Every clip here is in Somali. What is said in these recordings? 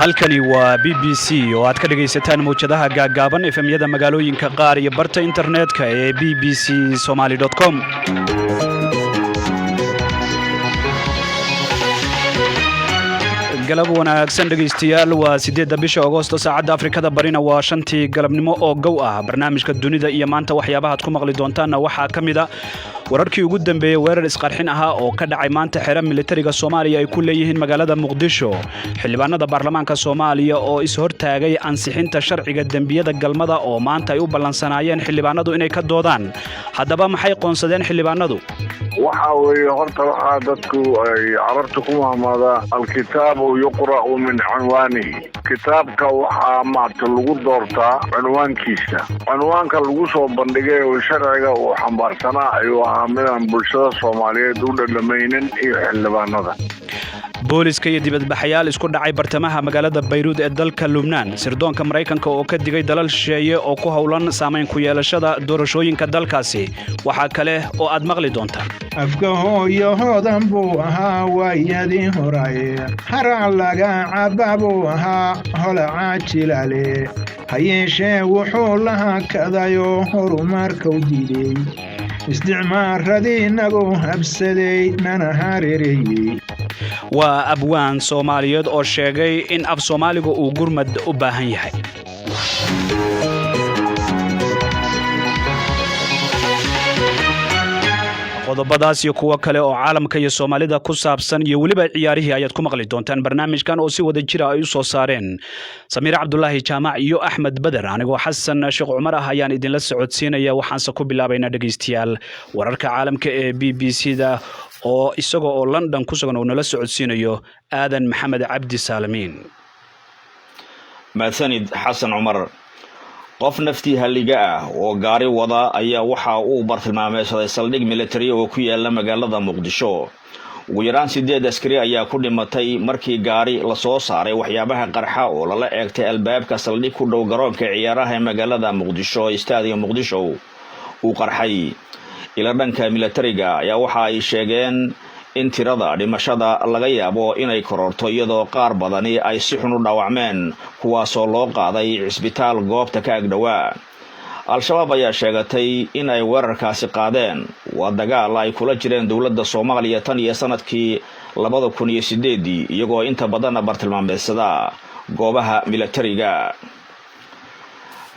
halkani waa BBC oo aad ka dhagaysataan mowjadaha gaagaaban efemyada magaalooyinka qaar iyo barta internetka ee bbcsomali.com. galab wanaagsan dhagaystayaal, waa 8 bisha Agoosto, saacadda Afrikada Barina waa 5 galabnimo oo gow ah. barnaamijka dunida iyo maanta waxyaabaha aad ku maqli doontaan waxaa kamid ah wararkii ugu dambeeyay weerar isqarxin ahaa oo ka dhacay maanta xeran militariga Soomaaliya ay ku leeyihiin magaalada Muqdisho. xildhibaanada baarlamaanka Soomaaliya oo is hortaagay ansixinta sharciga dambiyada galmada oo maanta ay u ballansanaayeen xildhibaanadu inay ka doodaan. haddaba maxay qoonsadeen xildhibaanadu? waxa weeye horta waxa dadku ay carabta ku mahmaada alkitaabu yuqra'u min cinwaanihi. kitaabka waxa maanta lagu doortaa cinwaankiisa. cinwaanka lagu soo bandhigay oo sharciga uu xambaarsanaa ayuu ahaa midaan bulshada Soomaaliyeed u dhadhamaynin iyo xildhibaanada. booliska iyo dibadbaxayaal isku dhacay bartamaha magaalada Beirut ee dalka Lubnaan. sirdoonka Mareykanka oo ka digay dalal shisheeye oo ku howlan saameyn ku yeelashada doorashooyinka dalkaasi. waxa kale oo aad maqli doontaan afgahooyahoodan buu ahaa waayadii horaye harac laga cababuu ahaa holaca jilale hayeeshee wuxuu lahaa kadayoo horumarkau diiday isticmaaradii nagu habsaday nana hareereeyey. waa abwaan Soomaaliyeed oo sheegay in af Soomaaligu uu gurmad u baahan yahay. qodobadaas iyo kuwa kale oo caalamka iyo Soomaalida ku saabsan iyo waliba ciyaarihii ayaad ku maqli doontaan barnaamijkan oo si wada jira ay u soo saareen Samiir Cabdullaahi Jaamac iyo Axmed Badar. anigoo Xasan Sheekh Cumar ah ayaan idin la socodsiinaya. waxaanse ku bilaabaynaa dhagaystayaal wararka caalamka ee BBC-da oo isagoo oo London ku sugan oo nala socodsiinayo Aadan Maxamed Cabdi Saalimiin. maasanid Xasan Cumar. qof naftii haliga ah oo gaari wada ayaa waxa uu bartilmaameedsaday saldhig military oo ku yaala magaalada Muqdisho. ugu yaraan 8 askari ayaa ku dhimatay markii gaari la soo saaray waxyaabaha qarxa oo lala eegtay albaabka saldhig ku dhow garoonka ciyaaraha ee magaalada Muqdisho Stadium Muqdisho uu qarxay. ila dhanka militariga ayaa waxa ay sheegeen in tirada dhimashada laga yaabo inay kororto iyadoo qaar badani ay si xun u dhaawacmeen kuwaasoo loo qaaday cisbitaal goobta ka agdhawaa. al-shabaab ayaa sheegatay in ay weerarkaasi qaadeen. waa dagaal ay kula jireen dowladda Soomaaliya tan iyo sanadkii 2008 iyagoo inta badan bartilmaameedsada goobaha militariga.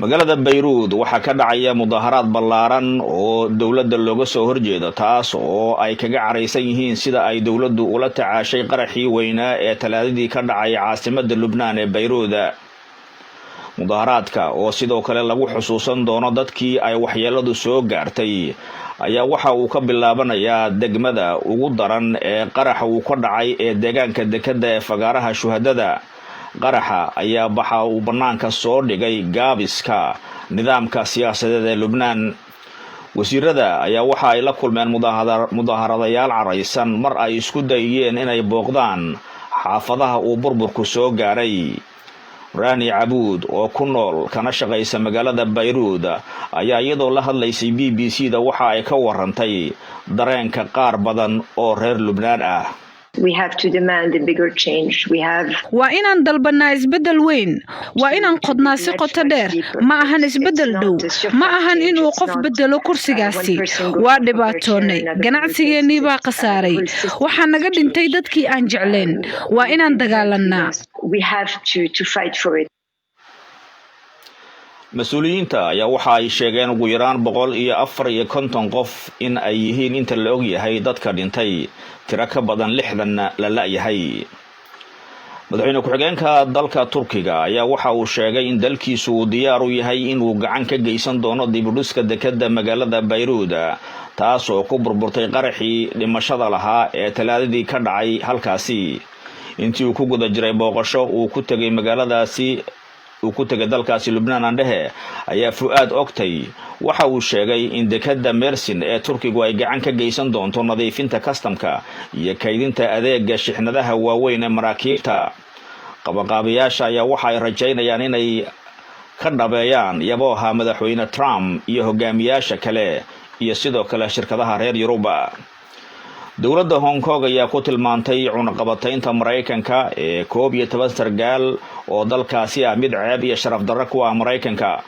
magaalada Beirut waxaa ka dhacaya mudaharaad ballaaran oo dowladda looga soo horjeedo, taas oo ay kaga careysan yihiin sida ay dowladdu ula tacaashay qaraxii weynaa ee talaadadii ka dhacay caasimadda Lubnaan ee Beirut. mudaharaadka oo sidoo kale lagu xusuusan doono dadkii ay waxyeeladu soo gaartay ayaa waxa uu ka bilaabanayaa degmada ugu daran ee qaraxa uu ka dhacay ee deegaanka dekada ee fagaaraha shuhadada. qaraxa ayaa waxa uu banaanka soo dhigay gaabiska nidaamka siyaasadeed ee Lubnaan. wasiirada ayaa waxa ay la kulmeen mudaharadayaal careysan mar ay isku dayeen inay booqdaan xaafadaha uu burburku soo gaaray. Rani Abuud oo ku nool kana shaqaysa magaalada Beirut ayaa iyadoo la hadlaysay BBC-da waxa ay ka warantay dareenka qaar badan oo reer Lubnaan ah. waa inaan dalbanaa isbedel weyn. waa inaan qodnaa si qoto dheer. ma ahan isbedel dhow. ma ahan inuu qof bedelo kursigaasi. waa dhibaatoonay. ganacsigeennii baa khasaaray. waxaa naga dhintay dadkii aan jecleen. waa inaan dagaalanaa. mas-uuliyiinta ayaa waxa ay sheegeen ugu yaraan 154 qof in ay yihiin inta la og yahay dadka dhintay, tiro ka badan 60 la la'yahay. madaxweyne ku-xigeenka dalka Turkiga ayaa waxa uu sheegay in dalkiisu uu diyaar u yahay inuu gacan ka geysan doono dib u dhiska dekada magaalada Beirut, taas oo ku burburtay qaraxii dhimashada lahaa ee talaadadii ka dhacay halkaasi. intii uu ku guda jiray booqasho uu ku tagay dalkaasi Lubnaan andhehe ayaa Fuad Oktay waxa uu sheegay in dekada Mersin ee Turkigu ay gacan ka geysan doonto nadiifinta kastamka iyo kaydinta adeega shixnadaha waaweyn ee maraakiibta. qabaqaabayaasha ayaa waxa ay rajaynayaan inay ka dhabeeyaan yabooha madaxweyne Trump iyo hogaamiyaasha kale iyo sidoo kale shirkadaha reer Yuruba. dowladda Hong Kong ayaa ku tilmaantay cunaqabataynta Mareykanka ee 11 sargaal oo dalkaasi ah mid ceeb iyo sharaf darro ku ah Mareykanka.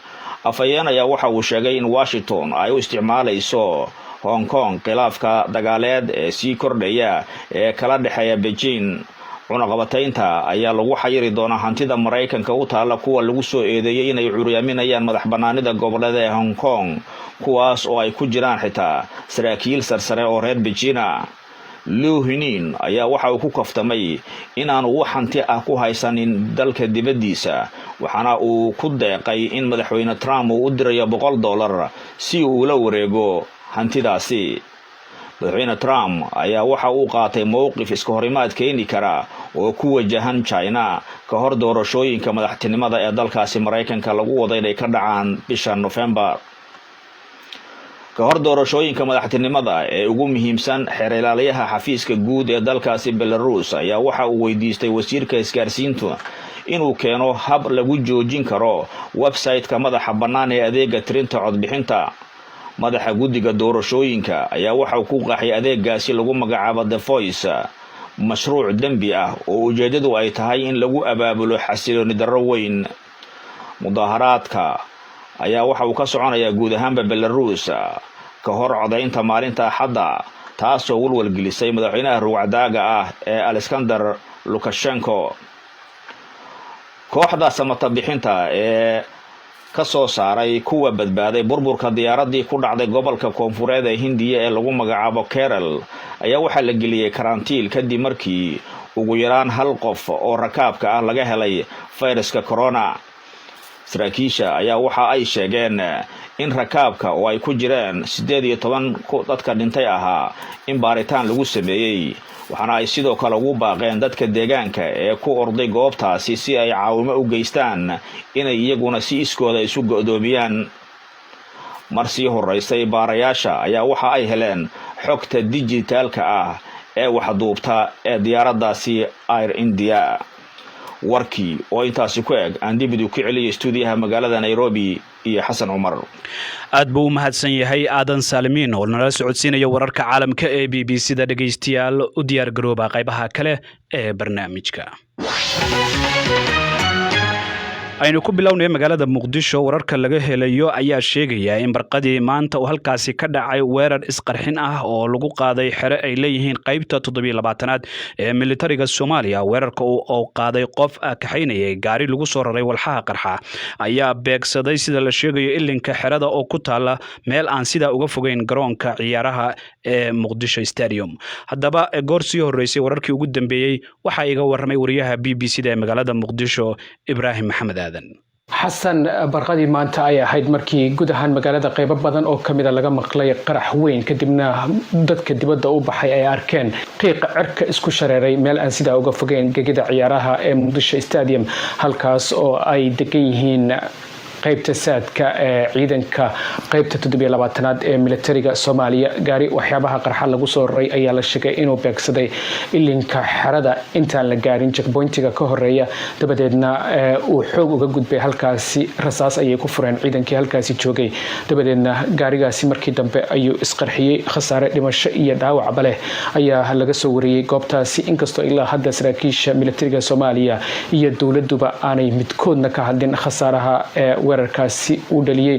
afayeen ayaa waxa uu sheegay in Washington ay u isticmaalayso Hong Kong khilaafka dagaaleed ee sii kordhaya ee kala dhaxeeya Beijing. cunaqabataynta ayaa lagu xayiri doonaa hantida Mareykanka u taala kuwa lagu soo eedeeyay inay curiyaaminayaan madaxbanaanida goboleed ee Hong Kong, kuwaas oo ay ku jiraan xitaa saraakiil sarsare oo reer Beijing. Liu Hinin ayaa waxa uu ku kaftamay inaanu wax hanti ah ku haysanin dalka dibadiisa, waxaana uu ku deeqay in madaxweyne Trump uu u dirayo $100 si uu la wareego hantidaasi. madaxweyne Trump ayaa waxa uu qaatay mowqif iska horimaad keeni kara oo ku wajahan China ka hor doorashooyinka madaxtinimada ee dalkaasi Mareykanka lagu waday inay ka dhacaan bisha November. ka hor doorashooyinka madaxtinimada ee ugu muhiimsan, xeer ilaaliyaha xafiiska guud ee dalkaasi Belarus ayaa waxa uu weydiistay wasiirka isgaarsiinta inuu keeno hab lagu joojin karo website-ka madaxa bannaan ee adeega tirinta codbixinta. madaxa guddiga doorashooyinka ayaa waxa uu ku qaxay adeegaasi lagu magacaabo The Voice, mashruuc dambi ah oo ujeedadu ay tahay in lagu abaabulo xasilooni darro weyn. mudaharaadka ayaa waxa uu ka soconayaa guud ahaanba Belarus ka hor codaynta maalinta Axadda, taasoo walwalgelisay madaxweynaha ruwacdaaga ah ee Alexander Lukashenko. kooxda samata bixinta ee ka soo saaray kuwa badbaaday burburka diyaaradii ku dhacday gobolka koonfureed ee Hindiya ee lagu magacaabo Kerala ayaa waxa la geliyay karantiil kadib markii ugu yaraan 1 qof oo rakaabka ah laga helay fayraska corona. saraakiisha ayaa waxa ay sheegeen in rakaabka oo ay ku jireen 18 dadka dhintay ahaa in baaritaan lagu sameeyay, waxaana ay sidoo kale ugu baaqeen dadka deegaanka ee ku orday goobtaasi si ay caawimo u geystaan inay iyaguna si iskooda isu go'doomiyaan. marsii horeysay baarayaasha ayaa waxa ay heleen xogta dijitaalka ah ee wax duubta ee diyaaraddaasi Air India. warkii oo intaasi ku eg aan dib u kiciliyay stuudiyaha magaalada Nairobi iyo Xasan Cumar. aad buu mahadsan yahay Aadan Saalimiin oo nala socodsiinaya wararka caalamka ee BBC-da. dhageystayaal u diyaar garooba qaybaha kale ee barnaamijka. aynu ku bilownay magaalada Muqdisho. wararka laga helayo ayaa sheegaya in barqadii maanta uu halkaasi ka dhacay weerar isqarxin ah oo lagu qaaday xere ay leeyihiin qaybta 17aad ee militariga Soomaaliya. weerarka oo qaaday qof kaxaynayay gaari lagu soo raray walxaha qarxa ayaa beegsaday sida la sheegayo ilinka xerada oo ku taala meel aan sida uga fogeyn garoonka ciyaaraha ee Muqdisho Stadium. haddaba goor sii horeysay wararkii ugu dambeeyay waxa iga warramay wariyaha BBC-da ee magaalada Muqdisho Ibrahim Maxamed xasan. barqadii maanta ay ahayd markii guud ahaan magaalada qaybo badan oo kamid laga maqlay qarax weyn, kadibna dadka dibadda u baxay ay arkeen qiiqa cirka isku shareeray meel aan sidaa uga fogeyn gegida ciyaaraha ee Muqdisho Stadium, halkaas oo ay degan yihiin qaybta saadka ee ciidanka qaybta 17aad ee militariga Soomaaliya. gaari waxyaabaha qarxa lagu soo raray ayaa la sheegay inuu beegsaday ilinka xerada intaan la gaarin checkpointiga ka horeeya, dabadeedna uu xoog uga gudbay halkaasi. rasaas ayay ku fureen ciidankii halkaasi joogay, dabadeedna gaarigaasi markii dambe ayuu isqarxiyay. khasaare dhimasho iyo dhaawacba leh ayaa laga soo wariyay goobtaasi, inkastoo ilaa hadda saraakiisha militariga Soomaaliya iyo dowladuba aanay midkoodna ka hadlin khasaaraha weerarkaasi uu dhaliyay.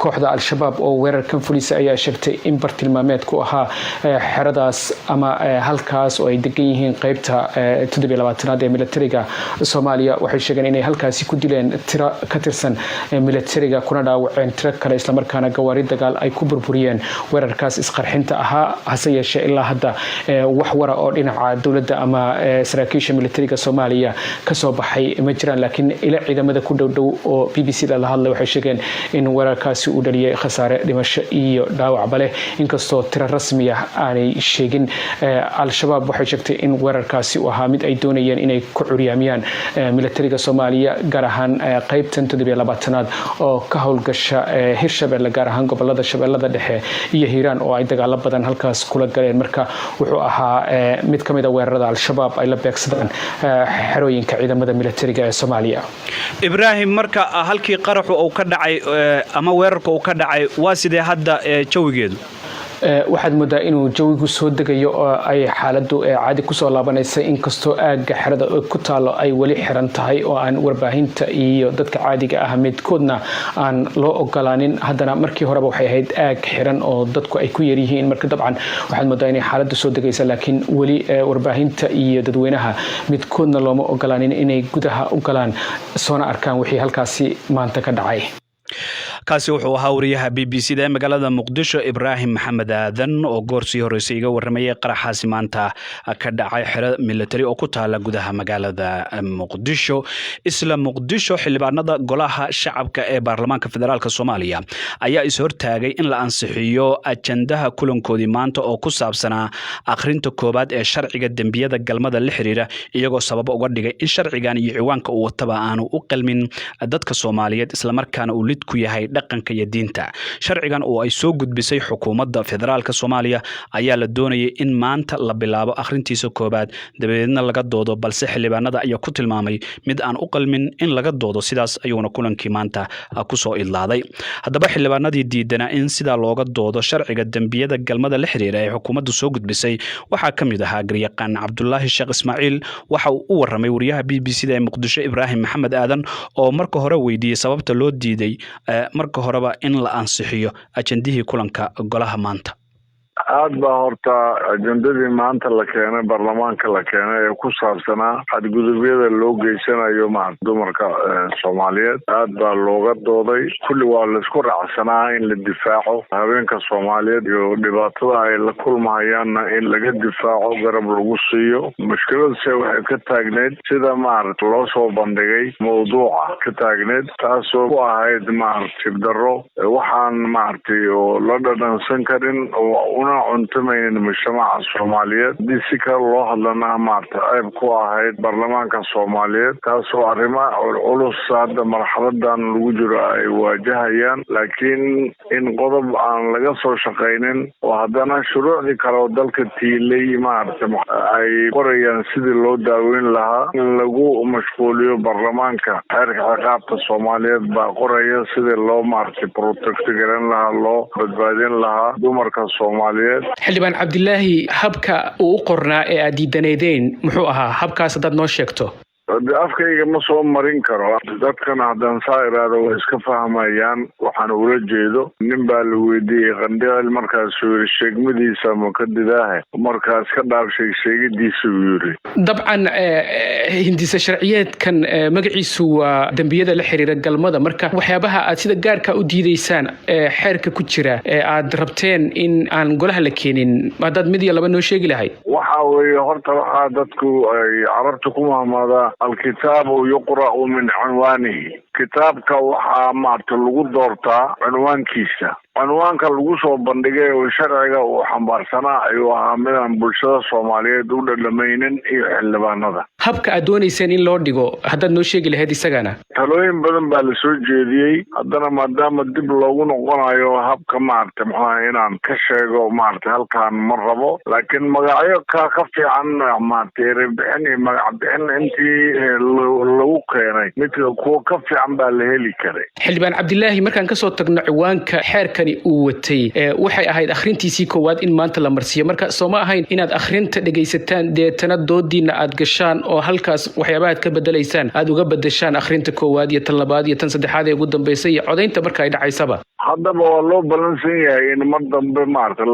kooxda Al-Shabaab oo weerarkan fulisay ayaa sheegtay in bartilmaameed ku ahaa xeradaas ama halkaas oo ay degan yihiin qaybta 17aad ee militariga Soomaaliya. waxay sheegeen inay halkaasi ku dileen tiro ka tirsan militariga kuna dhaawaceen tiro kale, isla markaana gawaari dagaal ay ku burburiyeen weerarkaas isqarxinta ahaa. hase yeeshee ilaa hadda wax wara oo dhinaca dowladda ama saraakiisha militariga Soomaaliya ka soo baxay ma jiraan, laakiin ila ciidamada ku dhow oo BBC-da la hadlay waxay sheegeen in weerarkaasi uu dhaliyay khasaare dhimasho iyo dhaawacba leh inkastoo tiro rasmi ah aanay sheegin. al-shabaab waxay sheegtay in weerarkaasi uu ahaa mid ay doonayeen inay ku curyaamiyaan militariga Soomaaliya gaar ahaan qaybtan 17aad oo ka howlgasha Hirshabelle gaar ahaan gobolada Shabeellada Dhexe iyo Hiiraan oo ay dagaalo badan halkaas kula galeen. marka wuxuu ahaa mid kamid ah weerarada al-shabaab ay la beegsadaan xerooyinka ciidamada militariga ee Soomaaliya. Ibrahim, marka halkii qaraxu uu ka dhacay ama weerarka uu ka dhacay waa sidee hadda jawigeedu? waxaad moodaa inuu jawigu soo degayo oo ay xaaladdu caadi ku soo laabanaysa inkastoo aagga xerada ku taalo ay wali xiran tahay oo aan warbaahinta iyo dadka caadiga ah midkoodna aan loo ogolaanin. haddana markii horeba waxay ahayd aag xiran oo dadku ay ku yar yihiin. marka dabcan waxaad moodaa inay xaaladdu soo degaysa laakiin wali warbaahinta iyo dadweynaha midkoodna looma ogolaanin inay gudaha u galaan soona arkaan wixii halkaasi maanta ka dhacay. kaasi wuxuu ahaa wariyaha BBC-da ee magaalada Muqdisho Ibrahim Maxamed Aadan oo goorsii horeysay iga warramayay qaraxaasi maanta ka dhacay xero military oo ku taala gudaha magaalada Muqdisho. isla Muqdisho xildhibaanada golaha shacabka ee baarlamaanka federaalka Soomaaliya ayaa is hortaagay in la ansixiyo ajandaha kulankoodii maanta oo ku saabsanaa akhrinta koobaad ee sharciga dambiyada galmada la xiriira iyagoo sabab uga dhigay in sharcigan iyo ciwaanka uu wataba aanu u qalmin dadka Soomaaliyeed isla markaana uu lid ku yahay dhaqanka iyo diinta. sharcigan oo ay soo gudbisay xukuumadda federaalka Soomaaliya ayaa la doonayay in maanta la bilaabo akhrintiisa koobaad dabadeedna laga doodo, balse xildhibaanada ayaa ku tilmaamay mid aan u qalmin in laga doodo. sidaas ayuuna kulankii maanta ku soo idlaaday. haddaba xildhibaanadii diidanaa in sidaa looga doodo sharciga dambiyada galmada la xiriira ee xukuumaddu soo gudbisay waxaa ka mid ahaa garyaqaan Cabdullaahi Sheekh Ismaaciil. waxa uu u warramay wariyaha BBC-da ee Muqdisho Ibrahim Maxamed Aadan oo marka hore weydiiyay sababta loo diiday marka horeba in la ansixiyo ajandihii kulanka golaha maanta. aad baa horta ajandadii maanta la keenay baarlamaanka la keenay ee ku saabsanaa xadgudubyada loo geysanayo dumarka Soomaaliyeed aad baa looga dooday. kulli waa la isku raacsanaa in la difaaco haweenka Soomaaliyeed iyo dhibaatada ay la kulmahayaanna in laga difaaco garab lagu siiyo. mushkiladse waxay ka taagneed sida loo soo bandhigay mawduuca ka taagneed taasoo ku ahayd tibdaro waxaan oo la dhadhansan karin oo cuntamaynin mujtamaca Soomaaliyeed. hadii si kale loo hadlana ceeb ku ahayd baarlamaanka Soomaaliyeed taasoo arrimo culus hadda marxaladan lagu jiro ay waajahayaan. laakiin in qodob aan laga soo shaqaynin oo haddana shuruucdii kale oo dalka tiilay ay qorayaan sidii loo daaweyn lahaa in lagu mashquuliyo baarlamaanka. xeerka ciqaabta Soomaaliyeed baa qoraya sidii loo protect garan lahaa loo badbaadin lahaa dumarka Soomaaliyeed. xildhibaan Cabdilaahi, habka uu u qornaa ee aad diidaneedeen muxuu ahaa? habkaas haddaad noo sheegto. afkayga ma soo marin karo. dadkana haddaan saa iraado way iska fahmayaan waxaan ula jeedo. nin baa la weydiiyey qandhicil markaasuu yiri sheegmadiisa ma ka didaahe markaas ka dhaaf sheegidiisa uu yiri. dabcan hindisa sharciyeedkan magaciisu waa dambiyada la xiriira galmada. marka waxyaabaha aad sida gaarka u diidaysaan xeerka ku jira ee aad rabteen in aan golaha la keenin haddaad mid iyo laba noo sheegi lahayd. waxa weeye horta waxaa dadku ay carabta ku mahmaadaa alkitaabu yuqra'u min cinwaanihi. kitaabka waxaa lagu doortaa cinwaankiisa. cinwaanka lagu soo bandhigay oo sharciga uu xambaarsanaa ayuu ahaa midaan bulshada Soomaaliyeed u dhadhamaynin iyo xildhibaanada. habka aad doonayseen in loo dhigo haddaad noo sheegi lahayd isagana. talooyin badan baa la soo jeediyey. haddana maadaama dib loogu noqonayo habka inaan ka sheego halkaan ma rabo. laakiin magacyo ka fiican erebixin iyo magac bixin intii lagu keenay midka kuwa ka fiican baa la heli karay. xildhibaan Cabdilaahi, markaan kasoo tagno ciwaanka xeerkani uu watay waxay ahayd akhrintiisii koowaad in maanta la marsiyo. marka soo ma ahayn inaad akhrinta dhegaysataan deetana doodiina aad gashaan oo halkaas waxyaabaha aad ka bedelaysaan aad uga bedeshaan akhrinta koowaad iyo tan labaad iyo tan saddexaad ee ugu dambeysay iyo codaynta marka ay dhacaysaba. haddaba waa loo balansan yahay in mar dambe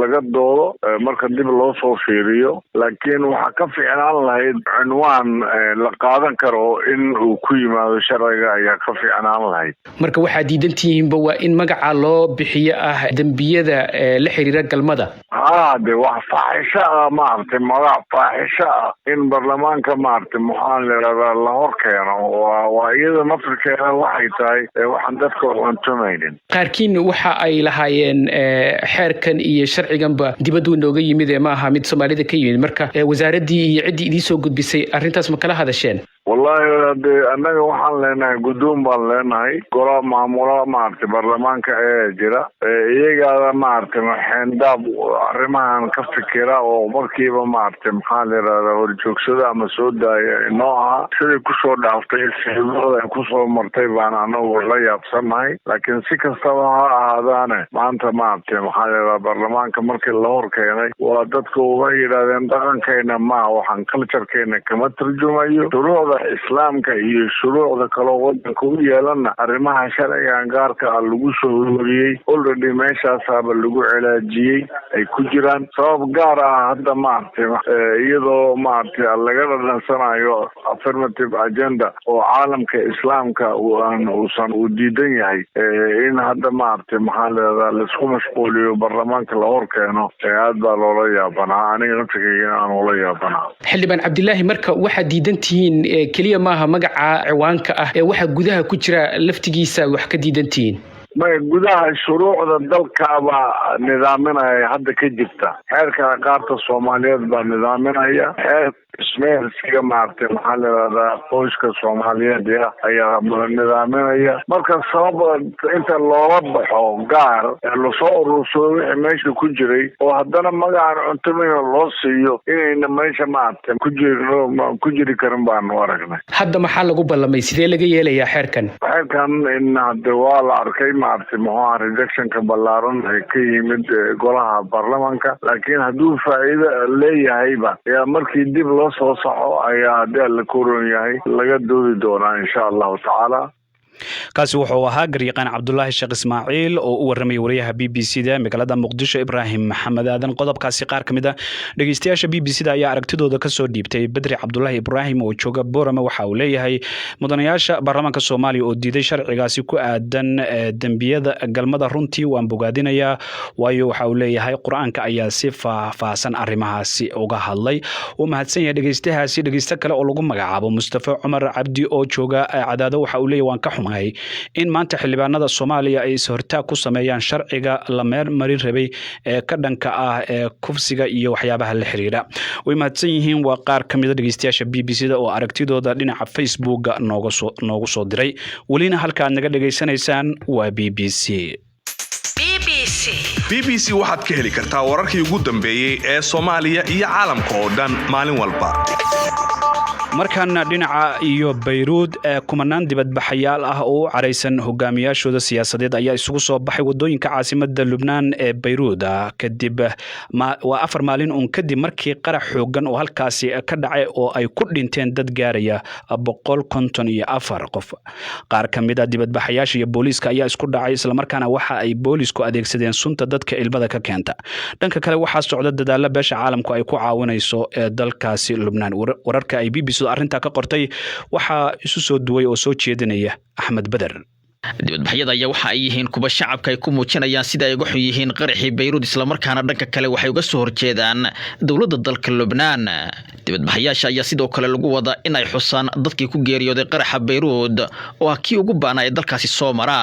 laga doodo marka dib loo soo fiiriyo. laakiin waxaa ka fiicnaan lahayd cinwaan la qaadan karo in uu ku yimaado sharciga ayaa ka fiicnaan lahayd. marka waxaad diidantihiinba waa in magaca loo bixiyo ah dambiyada la xiriira galmada. de wax faaxisha maartay magac faaxisha in baarlamaanka maartay maxaan leeyahay la hor keeno waa iyada nafirkeeda waxay tahay waxaan dadka cuntumaynin qaarkiin waxa ay lahaayeen xeerkan iyo sharciganba dibadda nooga yimid ee ma aha mid Soomaalida ka yimid marka wasaaradii iyo cidii idin soo gudbisay arrintaas ma kala hadasheen wallahi anaga waxaan leenahay gudoon baan leenahay golaha maamula maartay baarlamaanka ee jira iyaga maartay xeendab arrimahan ka fikira oo markiiba maartay maxaa leeyahay horjoogsada ama soo daaya nooca sidii ku soo dhaaftay sidoo ay ku soo martay baan anagu la yaabsanahay laakiin si kastaba ha ahaadana maanta maartay maxaa leeyahay baarlamaanka markii la hor keenay waa dadku uga yiraahdeen dhaqankeena ma waxaan culture-keena kama tarjumayo islaamka iyo shuruucda kale wadanka u yeelana arrimaha sharciga gaarka ah lagu soo wariyay already meeshaasaba lagu cilaajiyay ay ku jiraan sabab gaar ah hadda maartay iyadoo maartay laga dhanansanayo affirmative agenda oo caalamka islaamka uusan u diidan yahay in hadda maartay maxaa leedahay la isku mashquuliyo baarlamaanka la hor keeno aad baa loola yaabanaa aniga naftigayga aan ula yaabanaa xildhibaan Cabdilaahi marka waxa diidantiin kaliya maaha magaca ciwaanka ah ee waxa gudaha ku jira laftigiisa wax ka diidantiin ma gudaha shuruucda dalka baa nidaaminaya hadda ka jirta xeerka qaarka Soomaaliyeed baa nidaaminaya ismeelsiga maartay maxaa leedahay qoyska Soomaaliyeed ayaa nidaaminaya marka sabab inta loola baxo gaar la soo ururso wixii meesha ku jiray oo haddana magaca cuntamada loo siiyo inayna meesha maartay ku jiri karin baan aragnay hadda maxaa lagu ballamay sidee laga yeelayaa xeerkan in hadda waa la arkay maartay maxaa rejection-ka ballaaran ay ka yimid golaha baarlamaanka laakiin hadduu faa'iido leeyahayba yaa markii dib loo soo saxo ayaa hadda la koron yahay laga doodi doonaa insha Allah ta'ala kaasi wuxuu ahaa garyaqaan Cabdullaahi Sheekh Ismaaciil oo u waramay wariyaha BBC-da magaalada Muqdisho Ibrahim Maxamed Aadan qodobkaasi qaar kamid ah dhageystayaasha BBC-da ayaa aragtidooda ka soo dhiibtay Badri Cabdullaahi Ibrahim oo jooga Boorama waxa uu leeyahay mudanayaasha baarlamaanka Soomaaliya oo diiday sharcigaasi ku aadan dambiyada galmada runtii waan bogaadinayaa waayo waxa uu leeyahay Quraanka ayaa si faahfaahsan arrimahaasi uga hadlay oo mahadsan yahay dhageysta kale oo lagu magacaabo Mustafa Umar Cabdi oo jooga Cadaado waxa uu leeyahay waan ka in maanta xildhibaanada Soomaaliya ay hortaag ku sameeyaan sharciga la marin rabay ee ka dhanka ah ee kufsiga iyo waxyaabaha la xiriira way mahadsan yihiin waa qaar kamid ah dhageystayaasha BBC-da oo aragtidooda dhinaca Facebook noogu soo diray walina halka aad naga dhageysanaysaan waa BBC waxaad ka heli kartaa wararkii ugu dambeeyay ee Soomaaliya iyo caalamka oo dhan maalin walba markaana dhinaca iyo Beirut kumanaan dibadbaxayaal ah oo careysan hogaamiyaashooda siyaasadeed ayaa isugu soo baxay wadooyinka caasimadda Lubnaan ee Beirut kadib waa 4 maalin kadib markii qarax xoogan oo halkaasi ka dhacay oo ay ku dhinteen dad gaaraya 154 qof qaar kamid ah dibadbaxayaasha iyo booliiska ayaa isku dhacay isla markaana waxa ay boolisku adeegsadeen sunta dadka ilmada ka keenta dhanka kale waxa socda dadaalo beesha caalamku ay ku caawinayso dalkaasi Lubnaan wararka ay BBC arrinta ka qortay waxa isu soo duway oo soo jeedinaya Axmed Badar dibadbaxyada ayaa waxa ay yihiin kuba shacabka ay ku muujinayaan sida ay uga xun yihiin qaraxii Beirut isla markaana dhanka kale waxay uga soo horjeedaan dawladda dalka Lubnaan dibadbaxayaasha ayaa sidoo kale lagu wadaa in ay xusaan dadkii ku geeriyooday qaraxa Beirut oo kii ugu baanaa ee dalkaasi soo mara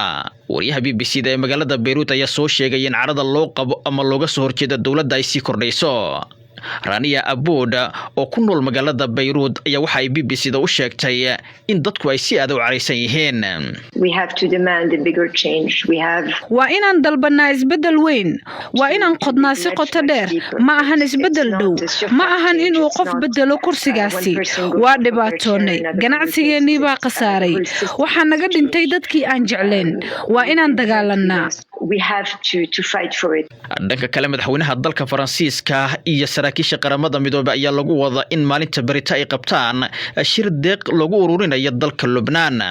wariyaha BBC-da ee magaalada Beirut ayaa soo sheegay in carada loo qabo ama looga soo horjeedo dawladda ay sii kordhayso Rania Aboud oo ku nool magaalada Beirut ayaa waxa ay BBC-da u sheegtay in dadku ay si aad u careysan yihiin waa inaan dalbanaa isbedel weyn waa inaan qodnaa si qoto dheer ma ahan isbedel dhow ma ahan inuu qof bedelo kursigaasi waa dhibaatoonay ganacsigeennii baa khasaaray waxaa naga dhintay dadkii aan jecleen waa inaan dagaalanaa dhanka kale madaxweynaha dalka Faransiiska iyo saraakiisha qaramada midoobay ayaa lagu wadaa in maalinta berita ay qabtaan shir deeq lagu ururinayo dalka Lubnaan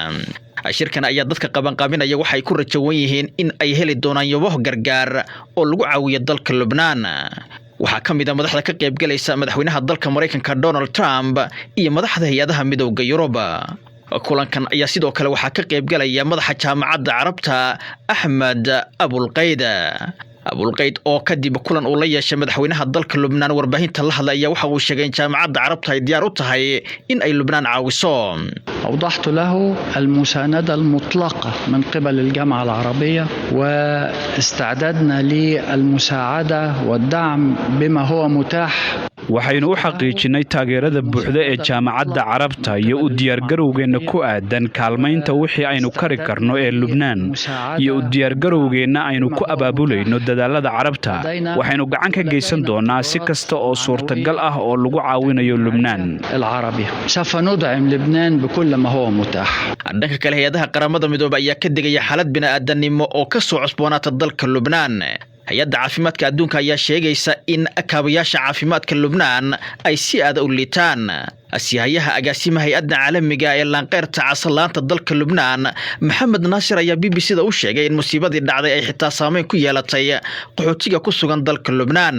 shirkan ayaa dadka qabanqaabinaya waxa ay ku rajawan yihiin in ay heli doonaan yoboh gargaar oo lagu caawiyo dalka Lubnaan waxaa kamid ah madaxda ka qayb galaysa madaxweynaha dalka Mareykanka Donald Trump iyo madaxda hay'adaha midowga Yurub kulankan ayaa sidoo kale waxaa ka qayb galaya madaxa jaamacadda Carabta Ahmed Abul Qayd abulqayd oo kadib kulan uu la yeeshay madaxweynaha dalka Lubnaan warbaahinta la hadlay waxa uu sheegay in jaamacadda Carabta ay diyaar u tahay in ay Lubnaan caawiso. أوضحت له المساندة المطلقة من قبل الجامعة العربية واستعددنا للمساعدة والدعم بما هو متاح. waxaynu u xaqiijinay taageerada buuxda ee jaamacadda Carabta iyo u diyaargarowgeena ku aadan kaalmaynta wixii aynu kari karno ee Lubnaan iyo u diyaargarowgeena aynu ku abaabulayno dadaalada Carabta waxaynu gacan ka geysan doonaa si kasta oo suurtagal ah oo lagu caawinayo Lubnaan العربي. سوف ندعم لبنان بكل ما هو متاح. dhanka kale hay'adaha qaramada midoobay ayaa ka digaya xaalad bini'aadanimo oo ka soo cusboonaata dalka Lubnaan. hay'adda caafimaadka adduunka ayaa sheegaysa in kaabayaasha caafimaadka Lubnaan ay si aad u liitaan. asiyaha agaasimaha hay'adda caalamiga ee laanqeyrta casalaanta dalka Lubnaan Maxamed Naasir ayaa BBC-da u sheegay in musiibadii dhacday ay xitaa saameyn ku yeelatay qaxootiga ku sugan dalka Lubnaan.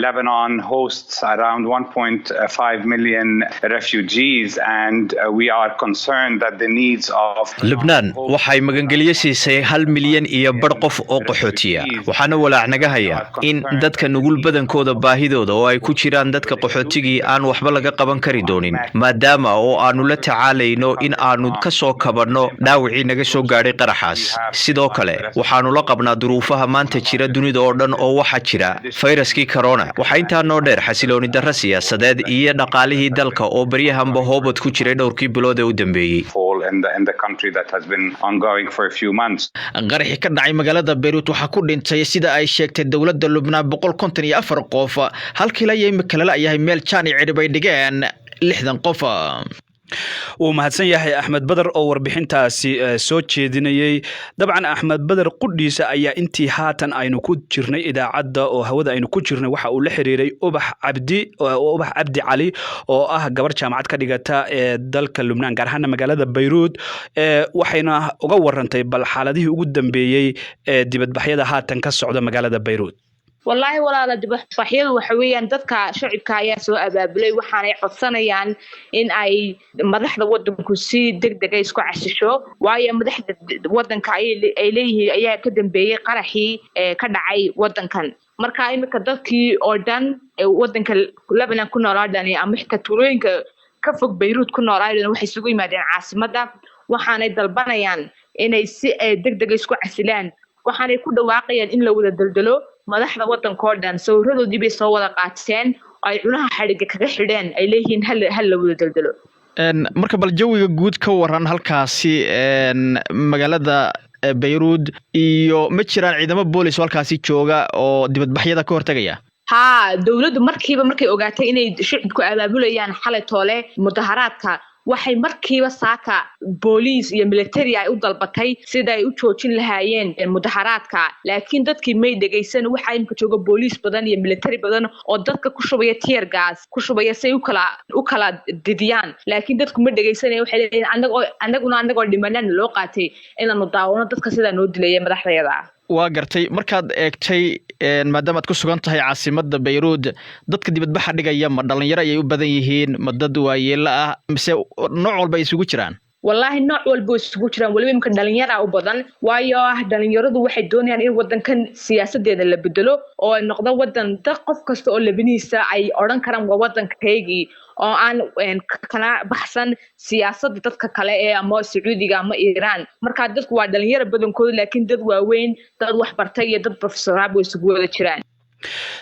Lebanon hosts around 1.5 million refugees and we are concerned that the needs of Lubnaan waxay magangeliye siisay 1 milyan iyo bar qof oo qaxootiya. waxaana walaacnaga haya in dadka nugul badankooda baahidooda oo ay ku jiraan dadka qaxootigii aan waxba laga qaban kari doonin maadaama oo aanu la tacaalayno in aanu ka soo kabanno dhaawicii naga soo gaadhay qaraxaas. sidoo kale waxaanu la qabnaa duruufaha maanta jira dunida oo dhan oo waxa jira fayraskii corona. waxa intaa noo dheer xasilooni darro siyaasadeed iyo dhaqaalihii dalka oo baryahanba hoobad ku jiray dhowrkii bilood ee u dambeeyey. qaraxii ka dhacay magaalada Beirut waxa ku dhintay sida ay sheegtay dowladda Lubnaan 154 qof halkii la yahay meel jaan cirib ay dhigeen 60 qof. wuu mahadsan yahay Axmed Badar oo warbixintaasi soo jeedinayay. dabcan Axmed Badar qudhiisa ayaa intii haatan aynu ku jirnay idaacadda oo hawada aynu ku jirnay waxa uu la xiriiray Ubax Cabdi Cali oo ah gabar jaamacad ka dhigata ee dalka Lubnaan gaar ahaan magaalada Beirut waxayna uga warantay bal xaaladihii ugu dambeeyay ee dibadbaxyada haatan ka socda magaalada Beirut. والله ولا دبحيadu waxa weeyaan dadka shacabka ayaa soo abaabulay waxaanay codsanayaan in ay madaxda wadanku si degdeg ah isku casisho waayo madaxda wadanka ay leeyihiin ayaa ka dambeeyay qaraxii ka dhacay wadankan marka imika dadkii oo dhan wadanka Lebanon ku noolaadaan ama xitaa tuulooyinka ka fog Beirut ku noolaadaan waxay isugu yimaadeen caasimadda waxaanay dalbanayaan inay si degdeg ah isku casilaan waxaanay ku dhawaaqayaan in la wada daldalo madaxda wadanka oo dhan sawiradoodii bay soo wada qaateen ay cunaha xariga kaga xidheen ay leeyihiin hal la wada daldalo. marka bal jawiga guud ka waran halkaasi magaalada Beirut iyo ma jiraan ciidamo boolis halkaasi jooga oo dibadbaxyada ka hortagaya. dawladdu markay ogaatay inay shacabku abaabulayaan xalay toole mudaharaadka waxay markiiba saaka booliis iyo military ay u dalbatay sida ay u joojin lahaayeen mudaharaadka laakiin dadkii may dhageysan waxa imka jooga booliis badan iyo military badan oo dadka ku shubaya tear gas ku shubaya say u kala didiyaan laakiin dadku ma dhageysanay waxay leeyihiin anagoo dhimanaan loo qaatay inaanu daawano dadka sida noo dilayay madaxdayada. waa gartay markaad eegtay maadaama aad ku sugan tahay caasimadda Beirut dadka dibadbaxa dhigaya ma dhalinyaro ayay u badan yihiin ma dad waayeelo ah mise nooc walba isugu jiraan. wallahi nooc walba isugu jiraan waliba imka dhalinyaro u badan waayo dhalinyaradu waxay doonayaan in wadankan siyaasadeeda la bedelo oo ay noqdo wadan dad qof kasta oo Lebanese ay oran karaan waa wadankeygii oo aan kana baxsan siyaasadda dadka kale ee ama Sacuudiga ama Iran marka dadku waa dhalinyaro badankooda laakiin dad waaweyn dad wax bartay iyo dad professor way isugu wada jiraan.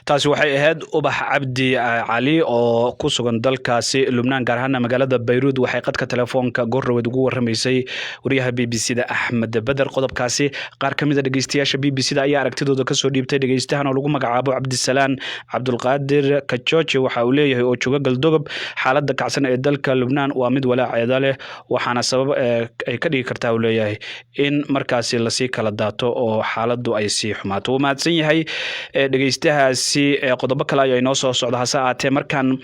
taasi waxay ahayd Ubax Cabdi Cali oo ku sugan dalkaasi Lubnaan gaar ahaan magaalada Beirut waxay qadka telefoonka goorroweed ugu waramaysay wariyaha BBC-da Axmed Badar. qodobkaasi qaar kamid ah dhageystayaasha BBC-da ayaa aragtidooda ka soo dhiibtay dhageystahan oo lagu magacaabo Cabdisalaan Cabdulqaadir Kachoche waxa uu leeyahay oo jooga Galdogob xaaladda kacsan ee dalka Lubnaan waa mid walaaceeda leh waxaana sabab ay ka dhigi kartaa uu leeyahay in markaasi la sii kala daato oo xaaladdu ay sii xumaato. wuu mahadsan yahay dhageystayaasha dhegeystahaasi qodobo kale ayaa inoo soo socda hase ahaatee markaan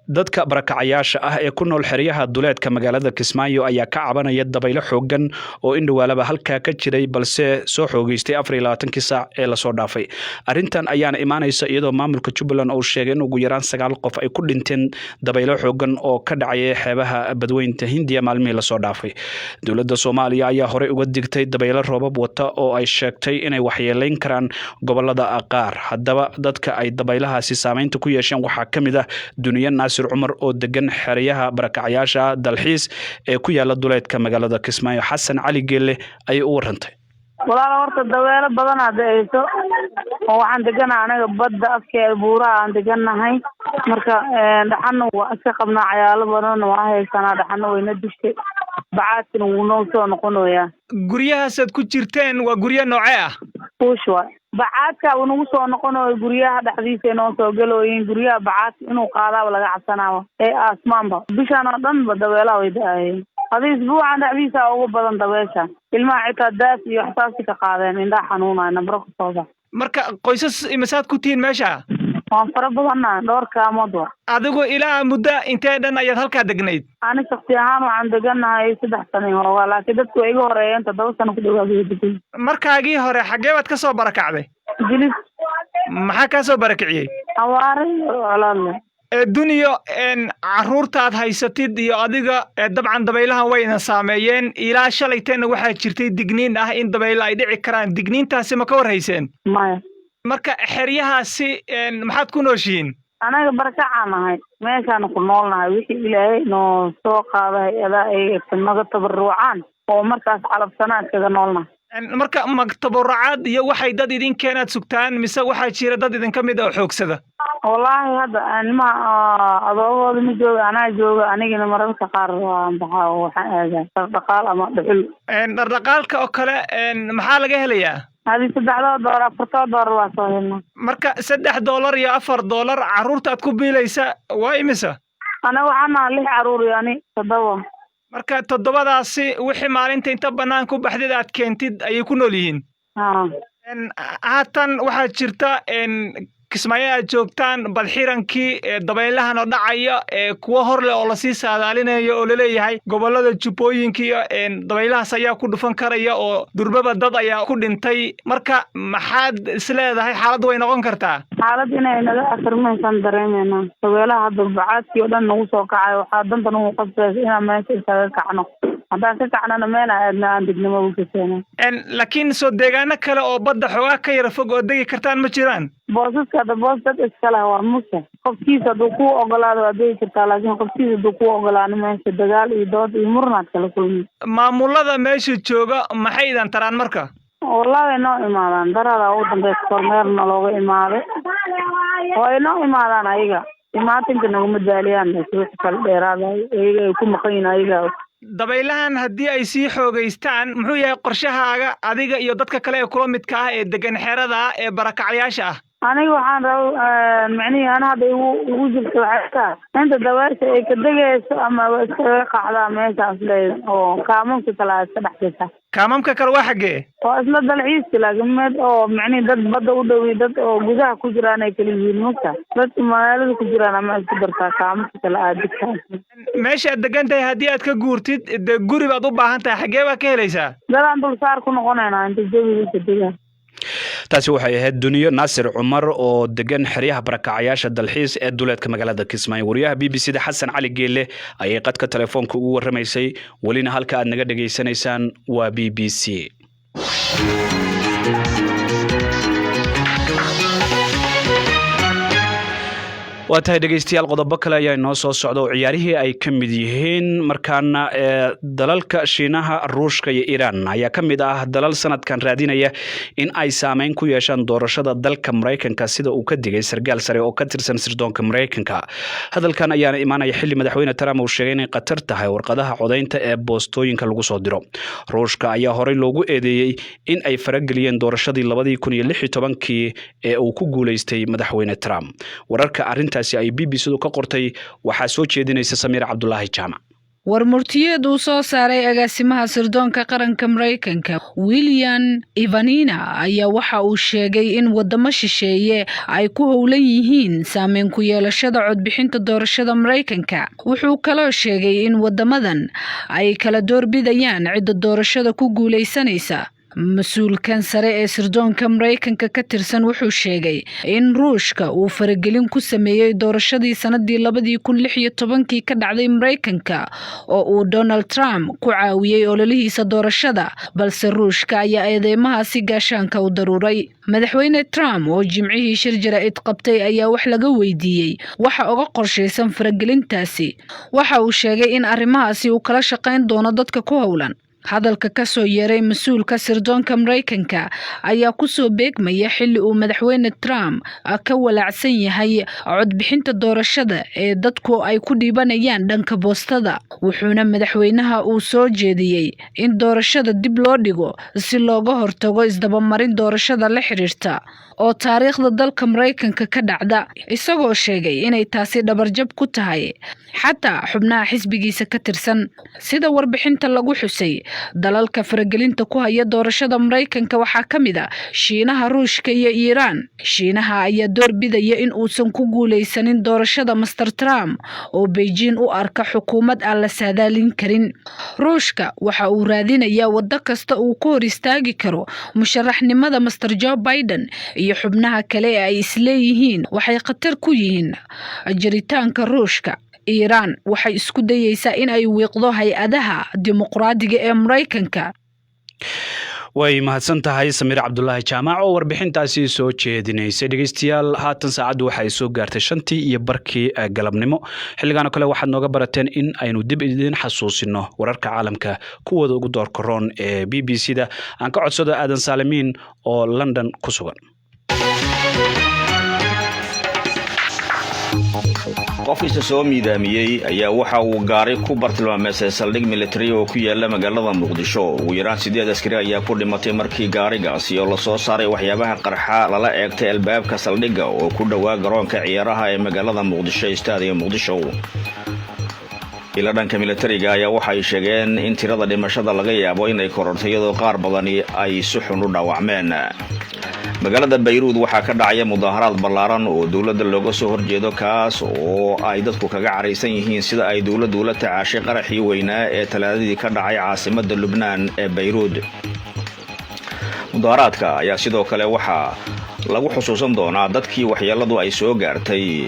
dadka barakacayaasha ah ee ku nool xeryaha duleedka magaalada Kismaayo ayaa ka cabanaya dabaylo xoogan oo indhawaalaba halkaa ka jiray balse soo xoogeystay 24 saac ee la soo dhaafay. Arrintan ayaana imaanaysa iyadoo maamulka Jubbaland uu sheegay in ugu yaraan 9 qof ay ku dhinteen dabaylo xoogan oo ka dhacay xeebaha badweynta Hindiya maalmihii la soo dhaafay. Dowladda Soomaaliya ayaa hore uga digtay dabaylo roobab wata oo ay sheegtay inay waxyeeleyn karaan gobolada qaar. Haddaba dadka ay dabaylahaasi saameynta ku yeesheen waxaa ka mid ah Duniya Naasir Cumar oo degan xeryaha barakacayaasha dalxiis ee ku yaala duleedka magaalada Kismaayo. Xasan Cali Geelle ayay u warantay. walaal horta daweelo badan adeeyso oo waxaan deganahay anaga badda afkeeda buuraha aan deganahay marka dhaxan waa iska qabnaa cayaalo badan waa haysanaa dhaxan wayna dishay bacaadkina wuu noo soo noqonayaa. Guryahaasad ku jirteen waa guryo noocee ah? Kuushwa bacaadka uu nagu soo noqonayo guryaha dhexdiisa inoo soo galooyin guryaha bacaad inuu qaadaaba laga cabsanayo ee asmaanba bishaan oo dhan daweelaha way daayeen. هذه أسبوع عند عبيسة أو بدن طبيعة الماء عتادات يحتاج كقاعدين إن ده حنونا نبرك صودا. مركا قيسس مسات كتير ماشى. وانفرد بنا دور كموضوع. أدقو إلى مدة أنت دنا يدخلك دقنيد. أنا شخصيا وعند جنة هاي سدح سنين ولا كده تقولي هراء أنت دوس أنا كده وجدي. مركا جي هراء حاجات كسر بركة عبي. جلس. ما كسر بركة عيه. أواري ولا الله. الدنيا إن عرورتها هيستيد يا أديقة طبعا دبيلها وين ساميين إلى شليتين واحد شرتي دقنين إن دبيلها يدعي كران دقنين تاسي مكور هيسين ما مركا حريها سي إن ما حتكون وشين أنا بركة عنا هاي ما كانوا كلنا ويشي إلهي إنه سوق هذا إلى في المكتب الروعان ومركز على سنة كذا نولنا مركا مكتب الرعاد يا واحد داد إذن كانت سكتان مسا واحد شير داد إذن كم يدعو حوك سدا والله هذا أنا ما أضوّد من جو أنا أنا جينا مرة كقار بحاول حاجة رقال أما بحل إن الرقال كأكلة إن محل جهلية هذه $7 $4 واسوينا مركا $6 يا $4 عرورتها تكبي ليس واي مسا أنا وعنا ليه عرور يعني تدوّر marka toddobadaasi wixii maalinta inta banaan ku baxday aad keentid ay ku nool yihiin haatan waxa jirta Kismaayo aad joogtaan badxirankii dabaylahan oo dhacaya kuwa hor leh oo la sii saadaalinayo oo leeyahay gobolada Jubbooyinka iyo dabaylahaas ayaa ku dhufan karaya oo durbaba dad ayaa ku dhintay marka maxaad isleedahay xaalad way noqon kartaa xaalad inay naga afarmaysan dareemayna dabaylaha durbacaadkii oo dhan nagu soo kacay waxa dantan uu qabtay inaan meesha isaga kacno haddaan ka kacnana meel aan degnimo u kaseenay laakiin soo deegaano kale oo badda xogaa ka yara fog oo degi kartaan ma jiraan boosaska boosad iskala waa muuse qofkiisa haduu ku ogolaado adeeg kartaa laakiin qofkiisa haduu ku ogolaano meesha dagaal iyo dood iyo murnaad kala kulmi maamulada meesha jooga maxay idan taraan marka wallahi noo imaadaan darada ugu dambaysa kormeerna looga imaaday way noo imaadaan ayaga imaatinka nagu madaaliyaan wixii kala dheeraada ay ku maqayn ayaga dabaylahan haddii ay sii xoogeystaan muxuu yahay qorshahaaga adiga iyo dadka kale ee kula midka ah ee degan xerada ee barakacayaasha ah aniga waxaan rabaa macnaheedu ana hadda ugu jirto waxa inta dawaasha ay ka dagayso ama iska qaxda meeshaas leeyahay oo kaamamka kala iska dhaxaysa kaamamka kale waa xagee oo isla dalxiis laakiin mid oo macnaheedu dad badda u dhow dad oo gudaha ku jiraan ay kala yihiin marka dad magaalada ku jiraan ama isku dartaa kaamamka kala aadka meesha aad degan tahay haddii aad ka guurtid guri baad u baahan tahay xagee baad ka helaysaa dadaan dul saar ku noqonaynaa inta jawigiisa degan taasi waxay ahayd Duniya Naasir Cumar oo degan xeryaha barakacayaasha dalxiis ee duleedka magaalada Kismaayo wariyaha BBC-da Xasan Cali Geelle ayay qadka telefoonka ugu waramaysay walina halka aad naga dhageysanaysaan waa BBC waatahay dhageystayaal qodobo kale ayaa inoo soo socda oo ciyaarihii ay ka mid yihiin markaana dalalka Shiinaha Ruushka iyo Iran ayaa ka mid ah dalal sanadkan raadinaya in ay saameyn ku yeeshaan doorashada dalka Mareykanka sida uu ka digay sargaal sare oo ka tirsan sirdoonka Mareykanka hadalkan ayaana imaanaya xilli madaxweyne Trump uu sheegay in qatar tahay warqadaha codeynta ee boostooyinka lagu soo diro Ruushka ayaa horey loogu eedeeyay in ay farageliyeen doorashadii 2016 ee uu ku guuleystay madaxweyne Trump wararka arinta ay BBC-du ka qortay waxa soo jeedinaysa Samiir Cabdullaahi Jaamac warmurtiyeed uu soo saaray agaasimaha sirdoonka qaranka Mareykanka William Evanina ayaa waxa uu sheegay in wadamo shisheeye ay ku howlan yihiin saameyn ku yeelashada codbixinta doorashada Mareykanka. Wuxuu kaloo sheegay in wadamadan ay kala doorbidayaan cidda doorashada ku guuleysanaysa. Mas'uulkan sare ee sirdoonka Mareykanka ka tirsan wuxuu sheegay in Ruushka uu faragelin ku sameeyay doorashadii sanadii 2016 ka dhacday Mareykanka oo uu Donald Trump ku caawiyay ololihiisa doorashada, balse Ruushka ayaa eedeymahaasi gaashaanka u daruuray. Madaxweyne Trump oo jimcihii shir jaraa'id qabtay ayaa wax laga weydiiyay waxa uga qorsheysan faragelintaasi. Waxa uu sheegay in arrimahaasi uu kala shaqeyn doono dadka ku howlan. hadalka ka soo yeeray mas'uulka sirdoonka Mareykanka ayaa ku soo beegmaya xilli uu madaxweyne Trump ka walaacsan yahay codbixinta doorashada ee dadku ay ku dhiibanayaan dhanka boostada. Wuxuuna madaxweynaha uu soo jeediyay in doorashada dib loo dhigo si looga hortago isdabamarin doorashada la xiriirta oo taariikhda dalka Mareykanka ka dhacda, isagoo sheegay inay taasi dhabarjab ku tahay xataa xubnaha xisbigiisa ka tirsan. Sida warbixinta lagu xusay, dalalka faragelinta ku haya doorashada Mareykanka waxaa ka mid ah Shiinaha, Ruushka iyo Iiraan. Shiinaha ayaa doorbidaya in uusan ku guuleysanin doorashada Mr. Trump oo Beijing u arka xukuumad aan la saadaalin karin. Ruushka waxa uu raadinayaa waddo kasta uu ku hor istaagi karo musharaxnimada Mr. Joe Biden iyo xubnaha kale ee ay isleeyihiin waxay khatar ku yihiin jiritaanka Ruushka. Iiraan waxay isku dayaysaa in ay wiiqdo hay-adaha dimuqraadiga ee Mareykanka. way mahadsan tahay Samiir Cabdullaahi Jaamac oo warbixintaasi soo jeedinaysay. Dhageystayaal, haatan saacadu waxay soo gaartay 5:00 galabnimo. xilligan kale waxaad nooga barateen in aynu dib idin xasuusino wararka caalamka kuwooda ugu door koron ee BBC-da. aan ka codsado Aadan Saalimiin oo London ku sugan. qofkiisa soo miidaamiyey ayaa waxa uu gaaray ku bartilmaameysay saldhig military oo ku yaala magaalada Muqdisho. ugu yaraan 8 askari ayaa ku dhimatay markii gaarigaasi oo la soo saaray waxyaabaha qarxa lala eegtay albaabka saldhigga oo ku dhawaa garoonka ciyaaraha ee magaalada Muqdisho Stadium Muqdisho. ila dhanka militariga ayaa waxay sheegeen in tirada dhimashada laga yaabo inay korortay iyadoo qaar badani ay si xun u dhaawacmeen. magaalada Beirut waxaa ka dhacaya mudaharaad ballaaran oo dawladda looga soo horjeedo, kaas oo ay dadku kaga careysan yihiin sida ay dawladdu la tacaashay qaraxii weynaa ee talaadadii ka dhacay caasimadda Lubnaan ee Beirut. mudaharaadka ayaa sidoo kale waxaa lagu xusuusan doonaa dadkii waxyeeladu ay soo gaartay,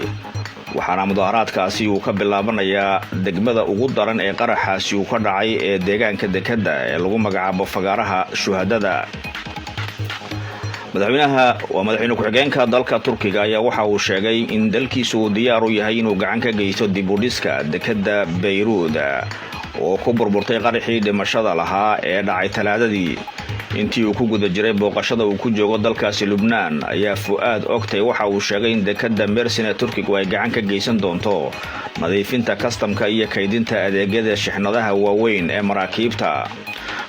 waxaana mudaharaadkaasi uu ka bilaabanayaa degmada ugu daran ee qaraxaasi uu ka dhacay ee deegaanka dekada ee lagu magacaabo fagaaraha shuhadada. madaxweyne ku-xigeenka dalka Turkiga ayaa waxa uu sheegay in dalkiisu uu diyaar u yahay inuu gacan ka geysto dib u dhiska dekada Beirut oo ku burburtay qaraxii dhimashada lahaa ee dhacay talaadadii. intii uu ku guda jiray booqashada uu ku joogo dalkaasi Lubnaan ayaa Fuad Oktay waxa uu sheegay in dekada Mersin ee Turkiga ay gacan ka geysan doonto nadiifinta kastamka iyo kaydinta adeegyada shixnadaha waaweyn ee maraakiibta.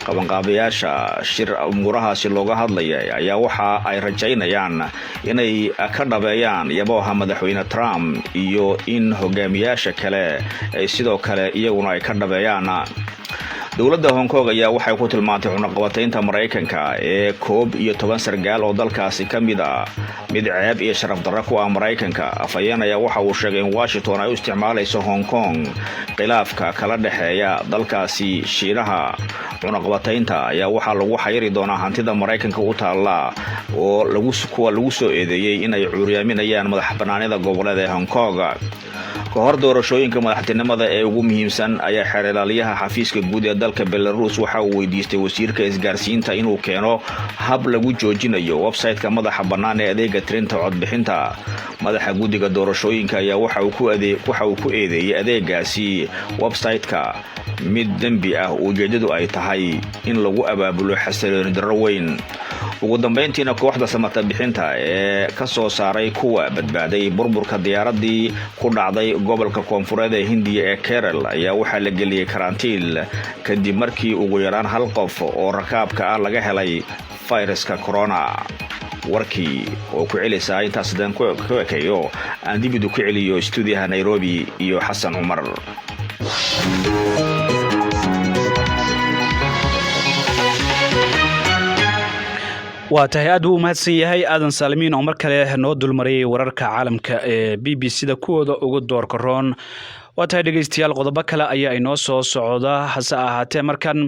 qabanqaabayaasha shir umurahaasi looga hadlayay ayaa waxa ay rajaynayaan inay ka dhabeeyaan yabooha madaxweyne Trump iyo in hogaamiyaasha kale ay sidoo kale iyaguna ay ka dhabeeyaan. dawladda Hong Kong ayaa waxay ku tilmaantay cunaqabataynta Mareykanka ee 11 sargaal oo dalkaasi ka mid ah mid ceeb iyo sharaf darro ku ah Mareykanka. afayeen ayaa waxa uu sheegay in Washington ay u isticmaalayso Hong Kong khilaafka kala dhaxeeya dalkaasi Shiinaha. cunaqabataynta ayaa waxaa lagu xayiri doonaa hantida Mareykanka u taala oo lagu soo eedeeyay in ay cuuriyaaminayaan madaxbannaanida goboleed ee Hong Kong. ka hor doorashooyinka madaxtinimada ee ugu muhiimsan ayaa xeerlaaliyaha xafiiska guud ee dalka Belarus waxa uu weydiistay wasiirka isgaarsiinta inuu keeno hab lagu joojinayo website-ka madaxa bannaan ee adeega tirinta codbixinta. madaxa guddiga doorashooyinka ayaa waxa uu ku eedeeyay adeegaasi website-ka mid dambi ah oo ujeedadu ay tahay in lagu abaabulo xasilooni darro weyn. ugu dambeyntiina kooxda samata bixinta ee ka soo saaray kuwa badbaaday burburka diyaaradii ku dhacday gobolka koonfureed ee Hindiya ee Kerala ayaa waxaa la geliyay karantiil kadib markii ugu yaraan 1 qof oo rakaabka ah laga helay fayraska corona. warkii oo ku celisay intaas dan ku ekeeyo aan dib u ku celiyo stuudiyaha Nairobi iyo Xasan Umar. waa tahay aad buu u mahadsan yahay aadan saalimiin oo mar kale noo dulmarayay wararka caalamka ee BBC-da kuwooda ugu doorka roon. waa tahay dhegeystayaal qodobo kale ayaa inoo soo socda hase ahaatee markan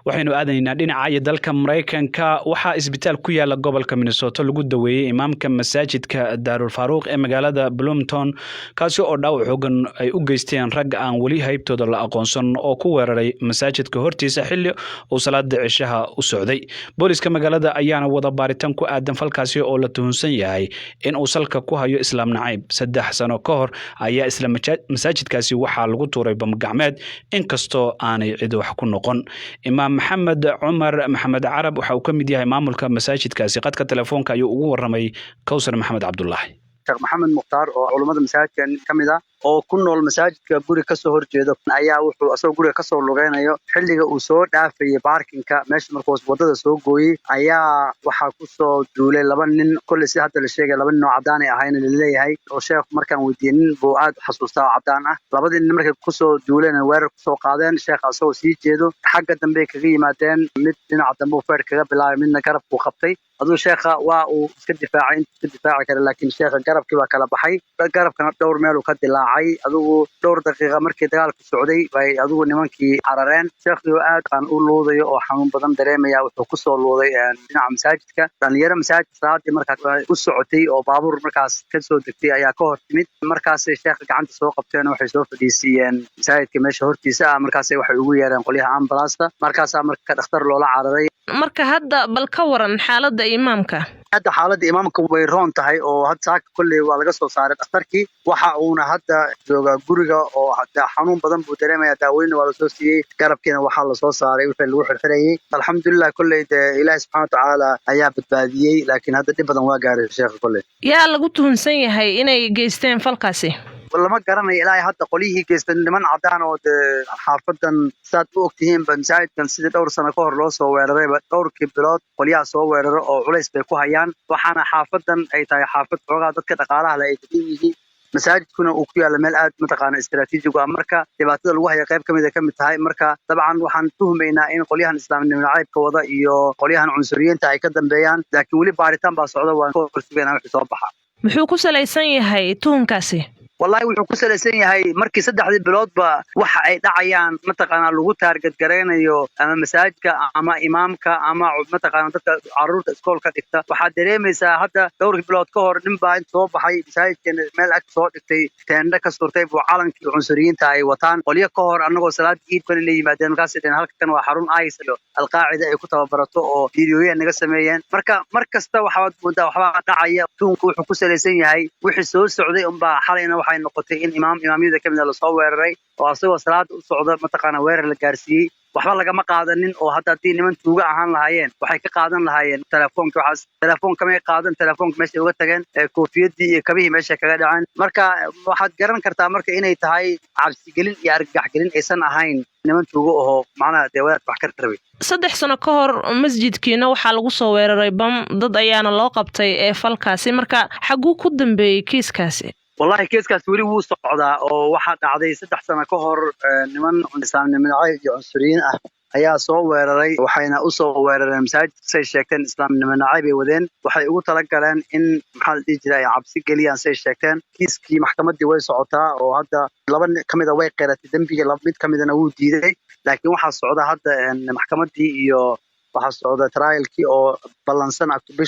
waxaynu aadaynaa dhinaca iyo dalka Mareykanka. waxaa isbitaal ku yaala gobolka Minnesota lagu daweeyay imaamka masaajidka Daarul Faaruq ee magaalada Bloomington kaasi oo dhaawac xooggan ay u geysteen rag aan weli haybtooda la aqoonsan oo ku weeraray masaajidka hortiisa xilli uu salaada cishaha u socday. booliska magaalada ayaana wada baaritaan ku aadan falkaasi oo la tuhunsan yahay in uu salka ku hayo islaam nacayb. 3 sano ka hor ayaa isla masaajidkaasi waxaa lagu tuuray bam gacmeed inkastoo aanay cid wax ku noqon. imaam maxamed cumar maxamed carab waxa uu ka mid yahay maamulka masaajidkaasi. qadka telefoonka ayuu ugu waramay Kawsar Maxamed Cabdullaahi. Sheekh Maxamed Mukhtaar oo culimada masaajidkan kamid ah oo ku nool masaajidka guri ka soo horjeedo ayaa wuxuu asoo guriga ka soo lugeynayo xilliga uu soo dhaafayay parkinka meesha markuu wadada soo gooyay ayaa waxa ku soo duulay 2 nin kulli si hadda la sheegay 2 nin oo cadaan ay ahayn leeyahay oo sheekh markaan weydiinin buu aad xasuustaa cadaan ah. 2 nin markay ku soo duuleen weerar ku soo qaadeen sheekh asoo sii jeedo xagga dambe kaga yimaadeen mid dhinaca dambe uu feer kaga bilaabay midna garab ku qabtay aduu sheekha waa uu iska difaaci kara laakiin sheekha garabkii waa kala baxay garabkana dhowr meel uu ka dilaacay adigu dhowr daqiiqo markii dagaalku socday bay adigu nimankii carareen sheekhu aad aan u loodayo oo xanuun badan dareemaya wuxuu ku soo looday dhinaca masaajidka dhalinyaro masaajidka salaadii markaas u socotay oo baabuur markaas ka soo degtay ayaa ka hor timid markaas sheekha gacanta soo qabteen waxay soo fadhiisiyeen masaajidka meesha hortiisa markaas waxay ugu yeereen qoliyaha ambulance markaas marka dhakhtar loola cararay. marka hadda bal ka waran xaaladda imaamka. hadda xaaladda imaamka way roon tahay oo hadda saaka kulli waa laga soo saaray dhakhtarkii waxa uuna hadda jooga guriga oo hadda xanuun badan buu dareemayaa daaweyn waa la soo siiyay garabkiina waxa la soo saaray wixii lagu xirxirayay alxamdulillah kulli ilaahay subhanahu wa ta'ala ayaa badbaadiyay laakiin hadda dib badan waa gaaray sheekha kulli. yaa lagu tuhunsan yahay inay geysteen falkaasi. lama garanayo ilaa hadda qolihii geystan niman cadaan oo xaafadan saad u ogtihiin masaajidkan sidii dhowr sano ka hor loo soo weeraray dhowrkii bilood qoliyaha soo weeraro oo culays bay ku hayaan waxaana xaafadan ay tahay xaafad xoogaa dadka dhaqaalaha leh ay degan yihiin masaajidkuna uu ku yaala meel aad mataqaana istiraatiijiga ah marka dhibaatada lagu haya qayb kamid tahay marka dabcan waxaan tuhmaynaa in qolyahan islaamnimo nacaybka wada iyo qolyahan cunsuriyiinta ay ka dambeeyaan laakiin weli baaritaan baa socda waan ka horsugaynaa wixii soo baxa. muxuu ku salaysan yahay tuhunkaasi. wallahi wuxuu ku salaysan yahay markii 3 biloodba waxa ay dhacayaan mataqaana lagu taarget gareynayo ama masaajidka ama imaamka ama mataqaana dadka caruurta iskoolka dhigta waxa dareemaysaa hadda dhowr bilood ka hor nin baa soo baxay masaajidkan meel ag soo dhigtay teenda ka surtay buu calankii cunsuriyiinta ay wataan qoliyo ka hor anagoo salaad iidkan inay yimaadeen markaas halkan waa xarun ISIL alqaacida ay ku tababarato oo fiidiyoyin naga sameeyeen marka markasta waxa waxba dhacaya tuunku wuxuu ku salaysan yahay wixii soo socday unbaa xalayna waxay noqotay in imaamyada kamid la soo weeraray oo asagoo salaad u socda mataqaana weerar la gaarsiiyay waxba lagama qaadanin oo hadda hadii niman tuuga ahaan lahaayeen waxay ka qaadan lahaayeen telefoonka waxaas telefoonka may qaadan telefoonka meesha uga tageen koofiyadii iyo kabihii meesha kaga dhaceen marka waxaad garan kartaa marka inay tahay cabsi gelin iyo argagax gelin aysan ahayn niman tuuga oo macnaha deewaad wax ka rabay. 3 sano ka hor masjidkiina waxaa lagu soo weeraray bam dad ayaana loo qabtay ee falkaasi marka xaguu ku dambeeyay kiiskaasi. wallahi kiiskaas weli wuu socdaa oo waxa dhacday 3 sano ka hor niman islaamnimo nacaybka iyo cunsuriyiin ah ayaa soo weeraray waxayna u soo weerareen masaajidka say sheegteen islaamnimo nacayb ay wadeen waxay ugu talagaleen in maxaa la dhihi jiray cabsi geliyaan say sheegteen kiiskii maxkamadii way socotaa oo hadda 2 kamid ah way qeeratay dambiga mid kamidna wuu diiday laakiin waxa socda hadda maxkamadii iyo waxa socda trialkii oo balansan October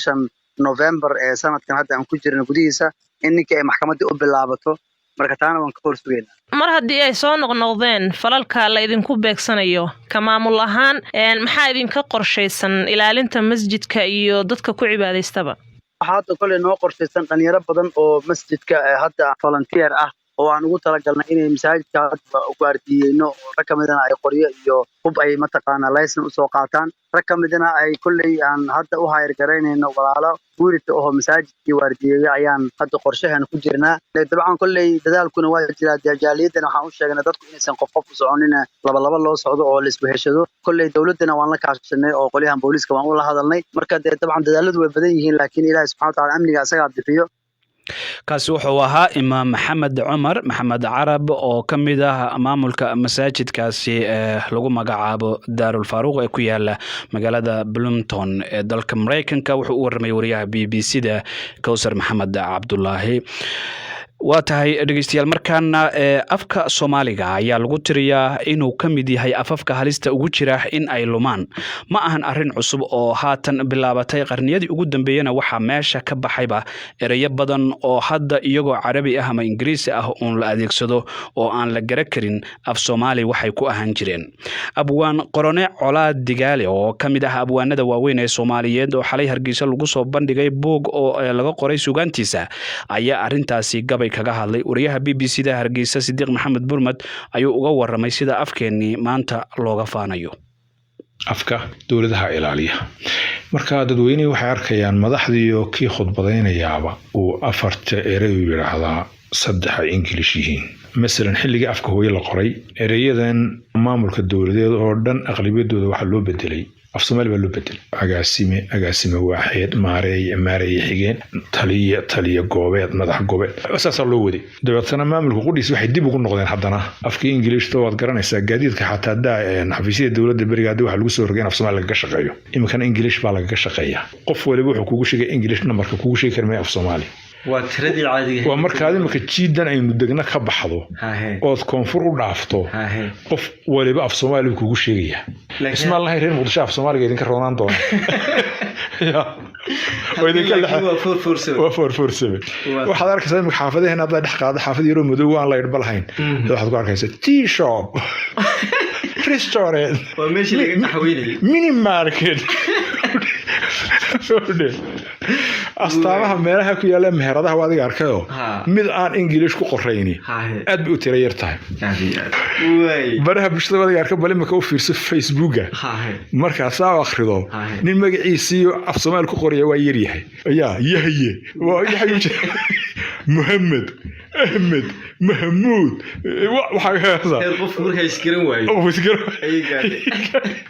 November ee sanadkan hadda aan ku jirno gudihiisa in ninka ay maxkamadii u bilaabato marka taana waan ka horsugeynaa. mar haddii ay soo noqnoqdeen falalka la idinku beegsanayo ka maamul ahaan maxaa idinka qorshaysan ilaalinta masjidka iyo dadka ku cibaadaystaba. waxaa hadda kole noo qorshaysan dhalinyaro badan oo masjidka hadda volunteer ah oo aan ugu talagalnay inay masaajidka gaardiyeyno rag kamidana ay qoryo iyo hub ay mataqaana laysan u soo qaataan rag kamidana ay kulley aan hadda u hayr garaynayno walaalo guurita oo masaajidkii waardiyeeyo ayaan hadda qorshahan ku jirnaa dabcan kulley dadaalkuna waa jiraa jaaliyadana waxaan u sheegnay dadku inaysan qof u soconin laba loo socdo oo la isku heshado kulley dawladana waan la kaashanay oo qoliyahan booliska waan u la hadalnay marka dabcan dadaaladu way badan yihiin laakiin Ilaahay subhanahu wa ta'ala amniga asaga bixiyo. kaasi wuxuu ahaa imaam maxamed cumar maxamed carab oo ka mid ah maamulka masaajidkaasi lagu magacaabo daarul faaruuq ee ku yaala magaalada Bloomington ee dalka Mareykanka. wuxuu u warramay wariyaha BBC-da Kawsar Maxamed Cabdulaahi. waa tahay dhegeystayaal, markaana afka Soomaaliga ayaa lagu tiriyaa inuu ka mid yahay afafka halista ugu jira in ay lumaan. ma ahan arrin cusub oo haatan bilaabatay. qarniyadii ugu dambeeyana waxaa meesha ka baxayba erayo badan oo hadda iyagoo carabi ah ama ingiriisi ah uun la adeegsado oo aan la gara karin af Soomaali waxay ku ahaan jireen. abwaan Qorone Colaad Digaale oo ka mid ah abwaanada waaweyn ee Soomaaliyeed oo xalay Hargeysa lagu soo bandhigay buug oo laga qoray suugaantiisa ayaa arrintaasi gabay kaga hadlay. wariyaha BBC-da Hargeysa Sidiiq Maxamed Burmad ayuu uga warramay sida afkeenii maanta looga faanayo. afka dowladaha ilaaliya marka dadweynuhu waxay arkayaan madaxdii oo kii khudbadaynayaaba uu afarta eray u yiraahdaa saddex English yihiin. مثلا xilliga afka hooyo la qoray erayadan maamulka dowladeed oo dhan aqlabiyadooda waxa loo bedelay af Soomaali baa loo bedelay. agaasime waaxid maareey xigeen taliye goobeed madax goobeed asaas loo waday. dabeetana maamulku qudhiis waxay dib ugu noqdeen haddana afkii Ingiriiska oo aad garanaysaa gaadiidka xataa xafiisyada dowladda berigaada waxa lagu soo rogay af Soomaali laga shaqeeyo. imikana English baa laga shaqeeyaa. qof waliba wuxuu kugu sheegay English numberka kugu sheegi karmay af Soomaali. waa tiradii caadiga waa markaad imika jiidan aynu degna ka baxdo oo koonfur u dhaafto qof waliba af Soomaali kugu sheegaya. ismaal lahayn reer Muqdisho af Soomaaliga idinka roonaan doona. waa 447 waxaad arkaysaa imika xaafadaheena hadda dhex qaada xaafad yaro madow aan la idhba lahayn waxaad ku arkaysaa tea shop restaurant waa meeshii laga taxawiilay mini market astaamaha meelaha ku yaala meheradaha waa adiga arkayo mid aan English ku qorayni aad bay u tira yar tahay. baraha bulshada waa adiga arka bal imika u fiirso Facebooka markaas aad akhrido nin magaciisa af Soomaali ku qoraya waa yar yahay yahaye waa yahay Muhammad Ahmed Mahmoud waxa qof markaa iskiran waayo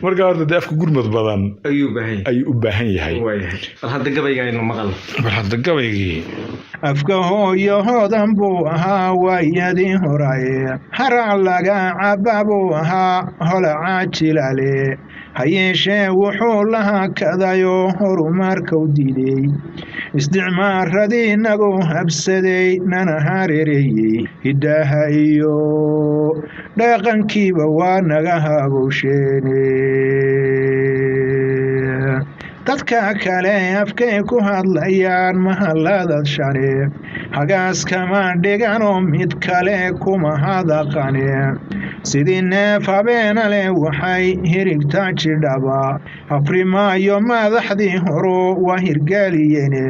markaa horta afka gurmad badan ayuu u baahan yahay. bal hadda gabayga aynu maqal gabaygii afka hooyo hodan buu ahaa waayadii horay harac laga cababuu ahaa holaca jilale hayeeshee wuxuu lahaa kadayo horumarka u diiday isticmaaradii nagu habsaday nana hareereeyey hiddaha iyo dhaqankiiba waa naga habowsheene. dadka kale afkay ku hadlayaan mahalladaad shane hagaas kama dhigano mid kale kuma hadaqane sidii neef habeena leh waxay hirigtaa jidhaba hafrimaayo madaxdii horo waa hirgeliyeene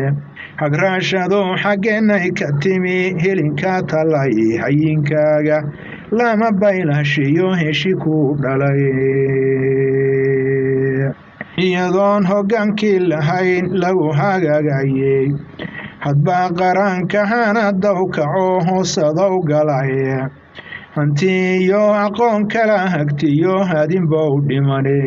hagraashado xaggeenay ka timi helinka talay hayinkaaga lama baylashiyo heshi ku dhalay iyadoon hoggaankii lahayn lagu hagaagayey hadbaa qaranka hana daw kaco hoosadow galay hanti iyo aqoon kala hagtiyo hadinba u dhimane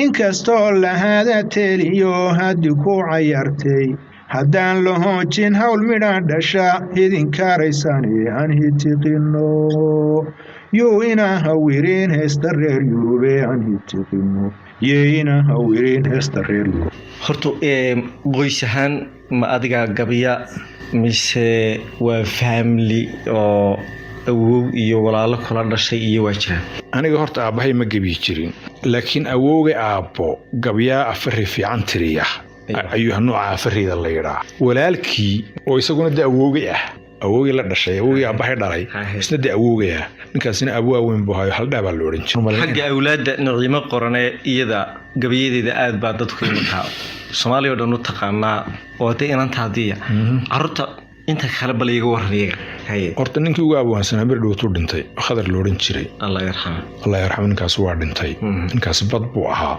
inkastoo lahada teliyo haddi ku cayartay haddaan la hoojin hawl midha dhasha idinkaaraysane aan hitiqino yuu inaa hawirin heesta reer Yurube aan hitiqino yeena hawirin heesta reer Yurube. horta qoys ahaan ma adiga gabiya mise waa family oo awow iyo walaalo kala dhashay iyo waa jiraan? aniga horta aabahay ma gabi jirin laakiin awowga aabbo gabiya afar fiican tiriya ayuu nooca afarida la yiraahdo. walaalkii oo isaguna awowga awowga la dhashay awowga aabahay dhalay isna awowga ninkaasina abuu weyn buu hayo hal dhaabaa la oran jiray. xagga awlaadda Naciimo Qorone iyada gabiyadeeda aad baa dadku inta Soomaaliya oo dhan u taqaanaa oo inantaadiya carruurta inta kale bal iyaga warniga horta ninkii ugu abwaansanaa bir dhowtu dhintay khadar la oran jiray Allah yarxamo ninkaas waa dhintay ninkaas bad buu ahaa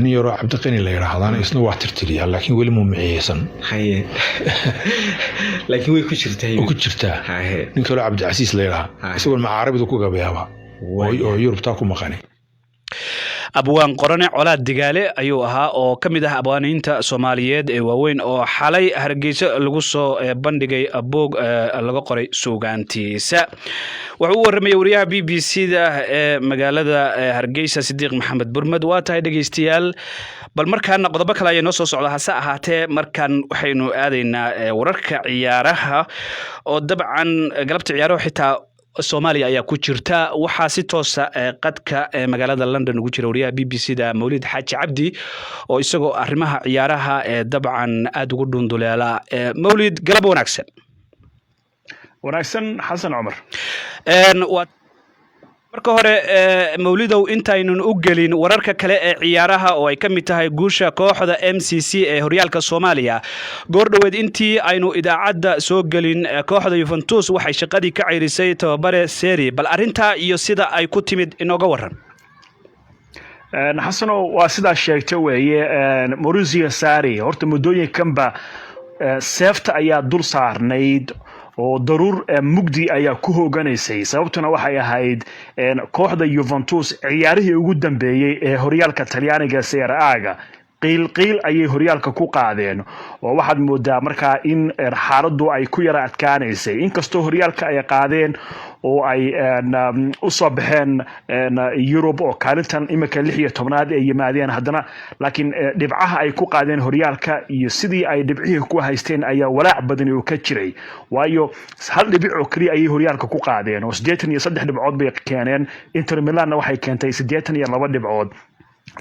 nin yaro Cabdiqani la yiraahdo isna waa tirtiriya laakiin weli muu miciyeysan laakiin way ku jirtaa nin kale Cabdi Casiis la yiraahdo isagoo macarabidu ku gabayaba oo Yurubta ku maqanay. abwaan qorane colaad digaale ayuu ahaa oo ka mid ah abwaaniinta Soomaaliyeed ee waaweyn oo xalay Hargeysa lagu soo bandhigay boog laga qoray suugaantiisa wuxuu u warramay wariyaha BBC-da ee magaalada Hargeysa Sidiiq Maxamed Burmad waa tahay dhageystayaal bal markaan qodobo kale ay noo soo socdo hase ahaatee markaan waxaynu aadaynaa wararka ciyaaraha oo dabcan galabta ciyaaro xitaa Soomaaliya ayaa ku jirta waxa si toos ah qadka magaalada London ugu jira wariyaha BBC-da Mawlid Xaaji Cabdi oo isagoo arrimaha ciyaaraha dabcan aad ugu dhunduleela Mawlid galab wanaagsan Xasan Umar marka hore Mawlidow intaynun u gelin wararka kale ee ciyaaraha oo ay kamid tahay guusha kooxda MCC ee horyaalka Soomaaliya goor dhaweed intii aynu idaacada soo gelin kooxda Juventus waxay shaqadii ka ceyrisay tababare Seri bal arinta iyo sida ay ku timid inooga waran Xasano waa sida sheegtay weeye Maurizio Sarri horta muddooyinkanba seefta ayaa dul saarnayd oo daruur mugdi ayaa ku hooganaysay sababtuna waxay ahayd kooxda Juventus ciyaarihii ugu dambeeyay ee horyaalka Talyaaniga Serie A qiil ayay horyaalka ku qaadeen oo waxaad moodaa markaa in xaaladdu ay ku yara adkaanaysay inkastoo horyaalka ay qaadeen oo ay u soo baxeen Europe oo kaalintan imika 16aad ay yimaadeen haddana laakiin dhibcaha ay ku qaadeen horyaalka iyo sidii ay dhibcihii ku haysteen ayaa walaac badan oo ka jiray waayo hal dhibic oo kaliya ay horyaalka ku qaadeen oo 83 dhibcood bay keeneen Inter Milan waxay keentay 82 dhibcood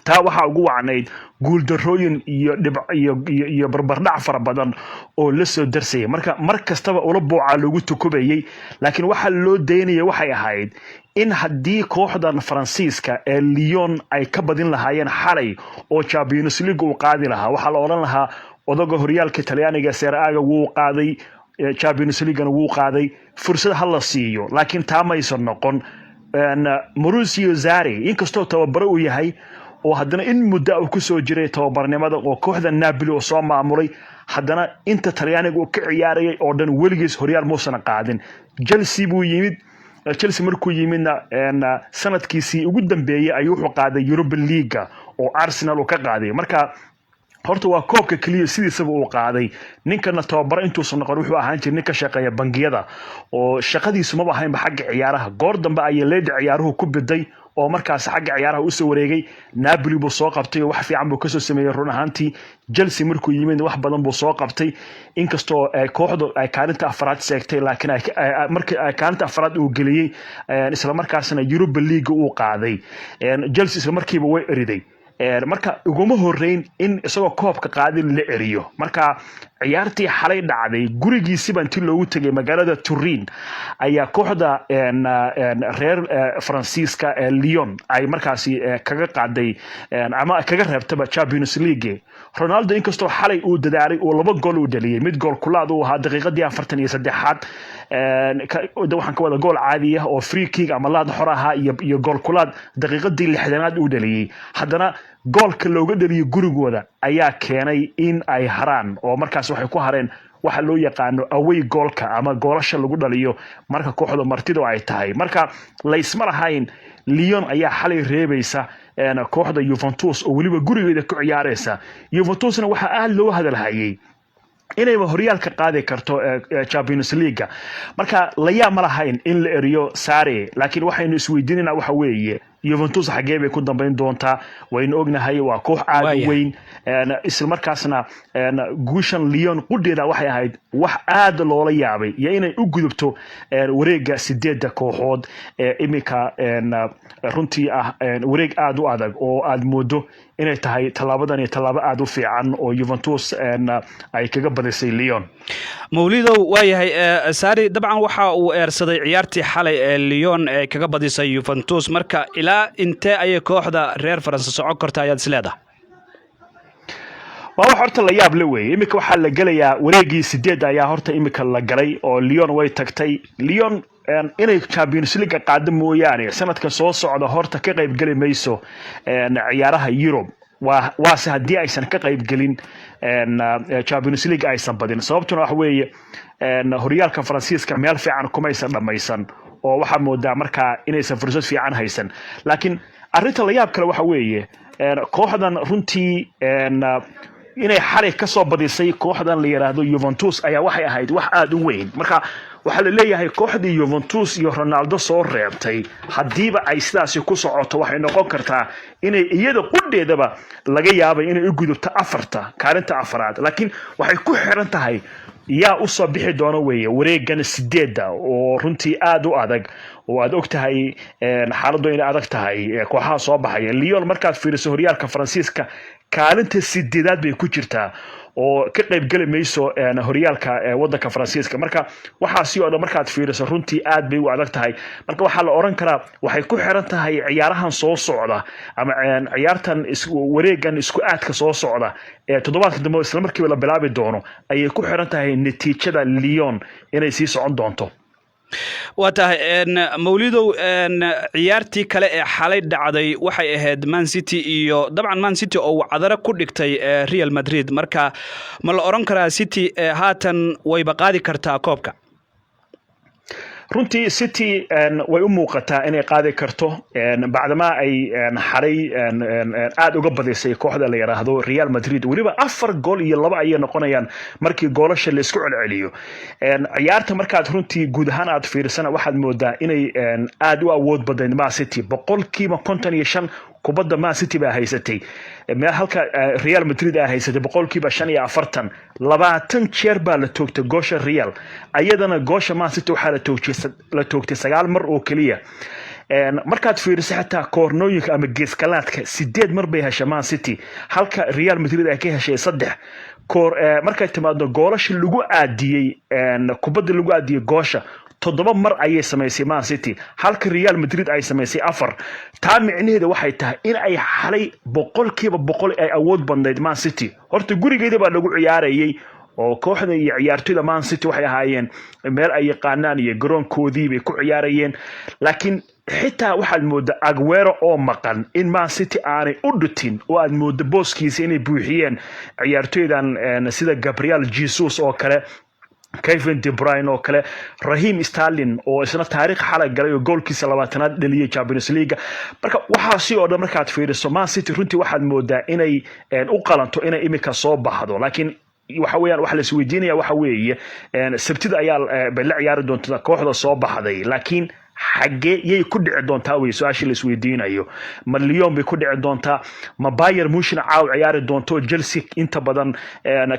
taa waxa ugu wacnayd guul darooyin iyo barbardhac fara badan oo la soo darsay mar kastaba ula booca lagu tukubayay laakiin waxa loo deynayay waxay ahayd in haddii kooxdan Faransiiska ee Lyon ay ka badin lahaayeen xalay oo Champions League uu qaadi lahaa waxa la oran lahaa odaga horyaalka Talyaaniga Serie A wuu qaaday Champions League wuu qaaday fursad hal la siiyo laakiin taa ma aysan noqon Maurizio Sarri inkastoo tababaro uu yahay oo haddana in muddo uu ku soo jiray tababarnimada oo kooxda Napoli oo soo maamulay haddana inta Talyaaniga uu ka ciyaarayay oo dhan weligiis horyaal muusan qaadin Chelsea buu yimid Chelsea markuu yimidna sanadkiisii ugu dambeeyay ayuu wuxuu qaaday Europa League oo Arsenal uu ka qaaday marka horta waa koobka kaliya sidiisaba uu qaaday ninkana tababar intuu soo noqon wuxuu ahaan jiray ninka shaqeeya bangiyada oo shaqadiisu ma ahayn xagga ciyaaraha goor dambe ay leedahay ciyaaruhu ku biday oo markaas xagga ciyaaraha u soo wareegay Napoli buu soo qabtay wax fiican buu ka soo sameeyay run ahaantii Chelsea markuu yimid wax badan buu soo qabtay inkastoo kooxdu ay kaalinta afraad seegtay laakiin markii ay kaalinta afraad uu galiyay isla markaasna Europa League uu qaaday Chelsea isla markiiba way eriday marka uguma horeyn in isagoo koobka qaadin la eriyo marka ciyaartii xalay dhacday gurigiisa intii loogu tagay magaalada Turin ayaa kooxda reer Faransiiska ee Lyon ay markaasi kaga qaaday ama kaga reebtaba Champions League Ronaldo inkastoo xalay uu dadaalay oo 2 gool u dhaliyay mid gool kulaad uu ahaa daqiiqadii 43aad waxaan ka wada gool caadi ah oo free kick ama laad xor ah iyo gool kulaad daqiiqadii 60aad uu dhaliyay haddana goolka looga dhaliyay gurigooda ayaa keenay in ay haraan oo markaas waxay ku hareen waxa loo yaqaano away goolka ama goolasha lagu dhaliyo marka kooxda martidu ay tahay marka la isma lahayn Lyon ayaa xalay reebaysa kooxda Juventus oo waliba gurigeeda ku ciyaaraysa Juventusna waxa aad loo hadalhayay inay horyaalka qaadi karto Champions League marka la yaab ma lahayn in la eriyo Sarri laakiin waxaynu isweydiinayna waxa weeye Juventus xagee bay ku dambeyn doontaa waynu ognahay waa koox aad u weyn isla markaasna guushan Lyon qudheeda waxay ahayd wax aad loola yaabay iyo inay u gudubto wareega 8 kooxood imika runtii ah wareeg aad u adag oo aad moodo inay tahay talaabadan talaabo aad u fiican oo Juventus ay kaga badisay Lyon Mawlidow waayahay Sarri dabcan waxa uu eersaday ciyaartii xalay ee Lyon ee kaga badisay Juventus marka ilaa intee ay kooxda reer Faransa socon kartaa ayaad isleedahay waa horta la yaab la weey imika waxa la galayaa wareegii 8 ayaa horta imika la galay oo Lyon way tagtay Lyon inay Champions League qaado mooyaane sanadka soo socda horta ka qayb gali mayso ciyaaraha Europe waa se haddii aysan ka qayb gelin Champions League aysan badin sababtuna wax weeye horyaalka Faransiiska meel fiican kuma aysan dhamaysan oo waxa moodaa markaa inaysan fursad fiican haysan laakiin arrinta la yaab kale waxa weeye kooxdan runtii inay xalay ka soo badisay kooxdan la yiraahdo Juventus ayaa waxay ahayd wax aad u weyn marka waxa la leeyahay kooxdii Juventus iyo Ronaldo soo reebtay hadiiba ay sidaas ku socoto waxay noqon kartaa inay iyada qudheedaba laga yaabay inay u gudubto kaalinta afraad laakiin waxay ku xiran tahay yaa u soo bixi doona weeye wareegan 8 oo runtii aad u adag oo aad ogtahay xaaladdu inay adag tahay kooxaha soo baxaya Lyon markaad fiiriso horyaalka Faransiiska kaalinta 8aad bay ku jirtaa oo ka qayb gali mayso horyaalka wadanka Faransiiska marka waxa si oo dhan markaad fiiriso runtii aad bay u adag tahay marka waxa la oran karaa waxay ku xiran tahay ciyaarahan soo socda ama ciyaartan wareegan isku aadka soo socda toddobaadka dambe isla markiiba la bilaabi doono ayay ku xiran tahay natiijada Lyon inay sii socon doonto waa tahay mawlidow ciyaartii kale ee xalay dhacday waxay ahayd Man City iyo dabcan Man City oo cadara ku dhigtay Real Madrid marka ma la oran karaa City haatan way baqaadi kartaa koobka runtii City way u muuqataa inay qaadi karto bacdama ay xaray aad uga badisay kooxda la yiraahdo Real Madrid waliba 4 gool iyo 2 ay noqonayaan markii goolasha la isku celceliyo ciyaarta markaad runtii guud ahaan aad fiirsana waxaad moodaa inay aad u awood badan Man City 55 kubadda Man City baa haysatay meel halka Real Madrid ay haysatay 45 20 jeer baa la toogtay goosha Real ayadana goosha Man City waxa la toogtay 9 mar oo kaliya markaad fiiriso xataa koornooyinka ama geeskalaadka 8 mar bay heshay Man City halka Real Madrid ay ka heshay 3 markay timaado goolasha lagu aadiyay kubadda lagu aadiyay goosha 7 mar ayay sameysay Man City halka Real Madrid ay sameysay 4 taa micnaheedu waxay tahay in ay xalay 100% ay awood badnayd Man City horta gurigeeda baa lagu ciyaarayay oo kooxda iyo ciyaartoyda Man City waxay ahaayeen meel ay yaqaanaan iyo garoonkoodii bay ku ciyaarayeen laakiin xitaa waxaad moodaa Aguero oo maqan in Man City aanay u dhutin oo aad moodaa booskiisa inay buuxiyeen ciyaartoydan sida Gabriel Jesus oo kale Kevin De Bruyne oo kale Raheem Sterling oo isna taariikh xalay galay oo goolkiisa 20aad dhaliyay Champions League marka waxa si oo dhan markaad fiiriso Man City runtii waxaad moodaa inay u qalanto inay imika soo baxdo laakiin waxa weeyaan wax la isweydiinaya waxa weeye sabtida ayaa la ciyaari doonta kooxda soo baxday laakiin xagee yay ku dhici doontaa way su'aasha la isweydiinayo ma Lyon bay ku dhici doontaa ma Bayern Munich caaw ciyaari doonto Chelsea inta badan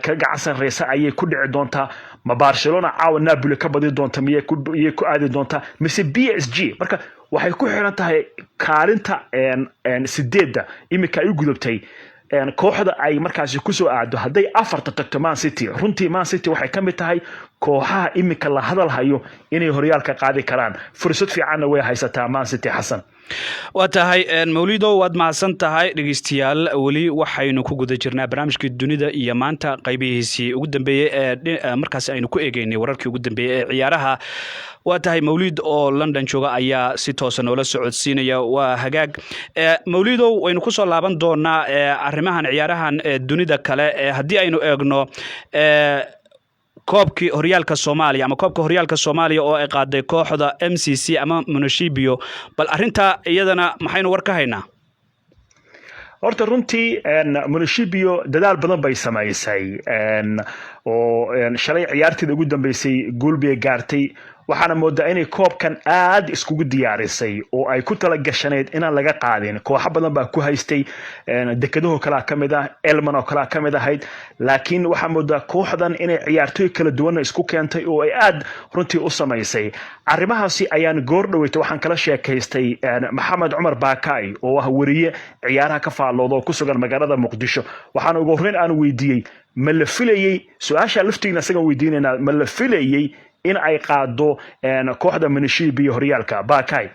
ka gacan reesa ayay ku dhici doontaa ma Barcelona caaw Napoli ka badi doonta miyay ku aadi doontaa mise PSG marka waxay ku xiran tahay kaalinta 8 imika ay gudubtay kooxda ay markaas ku soo aado haday 4 tagto Man City runtii Man City waxay kamid tahay kooxaha imika la hadal hayo inay horyaalka qaadi karaan fursad fiican way haysataa Man City Xasan waa tahay mawlido waad mahadsan tahay dhageystayaal wali waxaynu ku guda jirnaa barnaamijkii dunida iyo maanta qaybihiisii ugu dambeeyay markaas aynu ku eegeynay wararkii ugu dambeeyay ee ciyaaraha waa tahay mawlid oo London jooga ayaa si toosan oo la socodsiinaya waa hagaag mawlido waynu ku soo laaban doonaa arrimahan ciyaarahan dunida kale haddii aynu eegno koobkii horyaalka Soomaaliya ama koobka horyaalka Soomaaliya oo ay qaaday kooxda MCC ama Municipio bal arinta iyadana maxaynu war ka haynaa horta runtii Municipio dadaal badan bay sameysay oo shalay ciyaartii ugu dambeysay gool bay gaartay waxaana moodaa inay koobkan aad iskugu diyaarisay oo ay ku tala gashaneed inaan laga qaadin koox badan baa ku haystay dekadaha kala kamid ah Elman oo kala kamid ahayd laakiin waxa moodaa kooxdan inay ciyaartoy kala duwan isku keentay oo ay aad runtii u sameysay arrimahaasi ayaan goor dhaweeyay waxaan kala sheekaystay Maxamed Cumar Baakay oo ah wariye ciyaaraha ka faaloodo ku sugan magaalada Muqdisho waxaan ugu horreyn aan weydiiyay ma la filayay su'aasha laftiina isaga weydiinayna ma la filayay in ay qaado kooxda Municipio horyaalka Baakay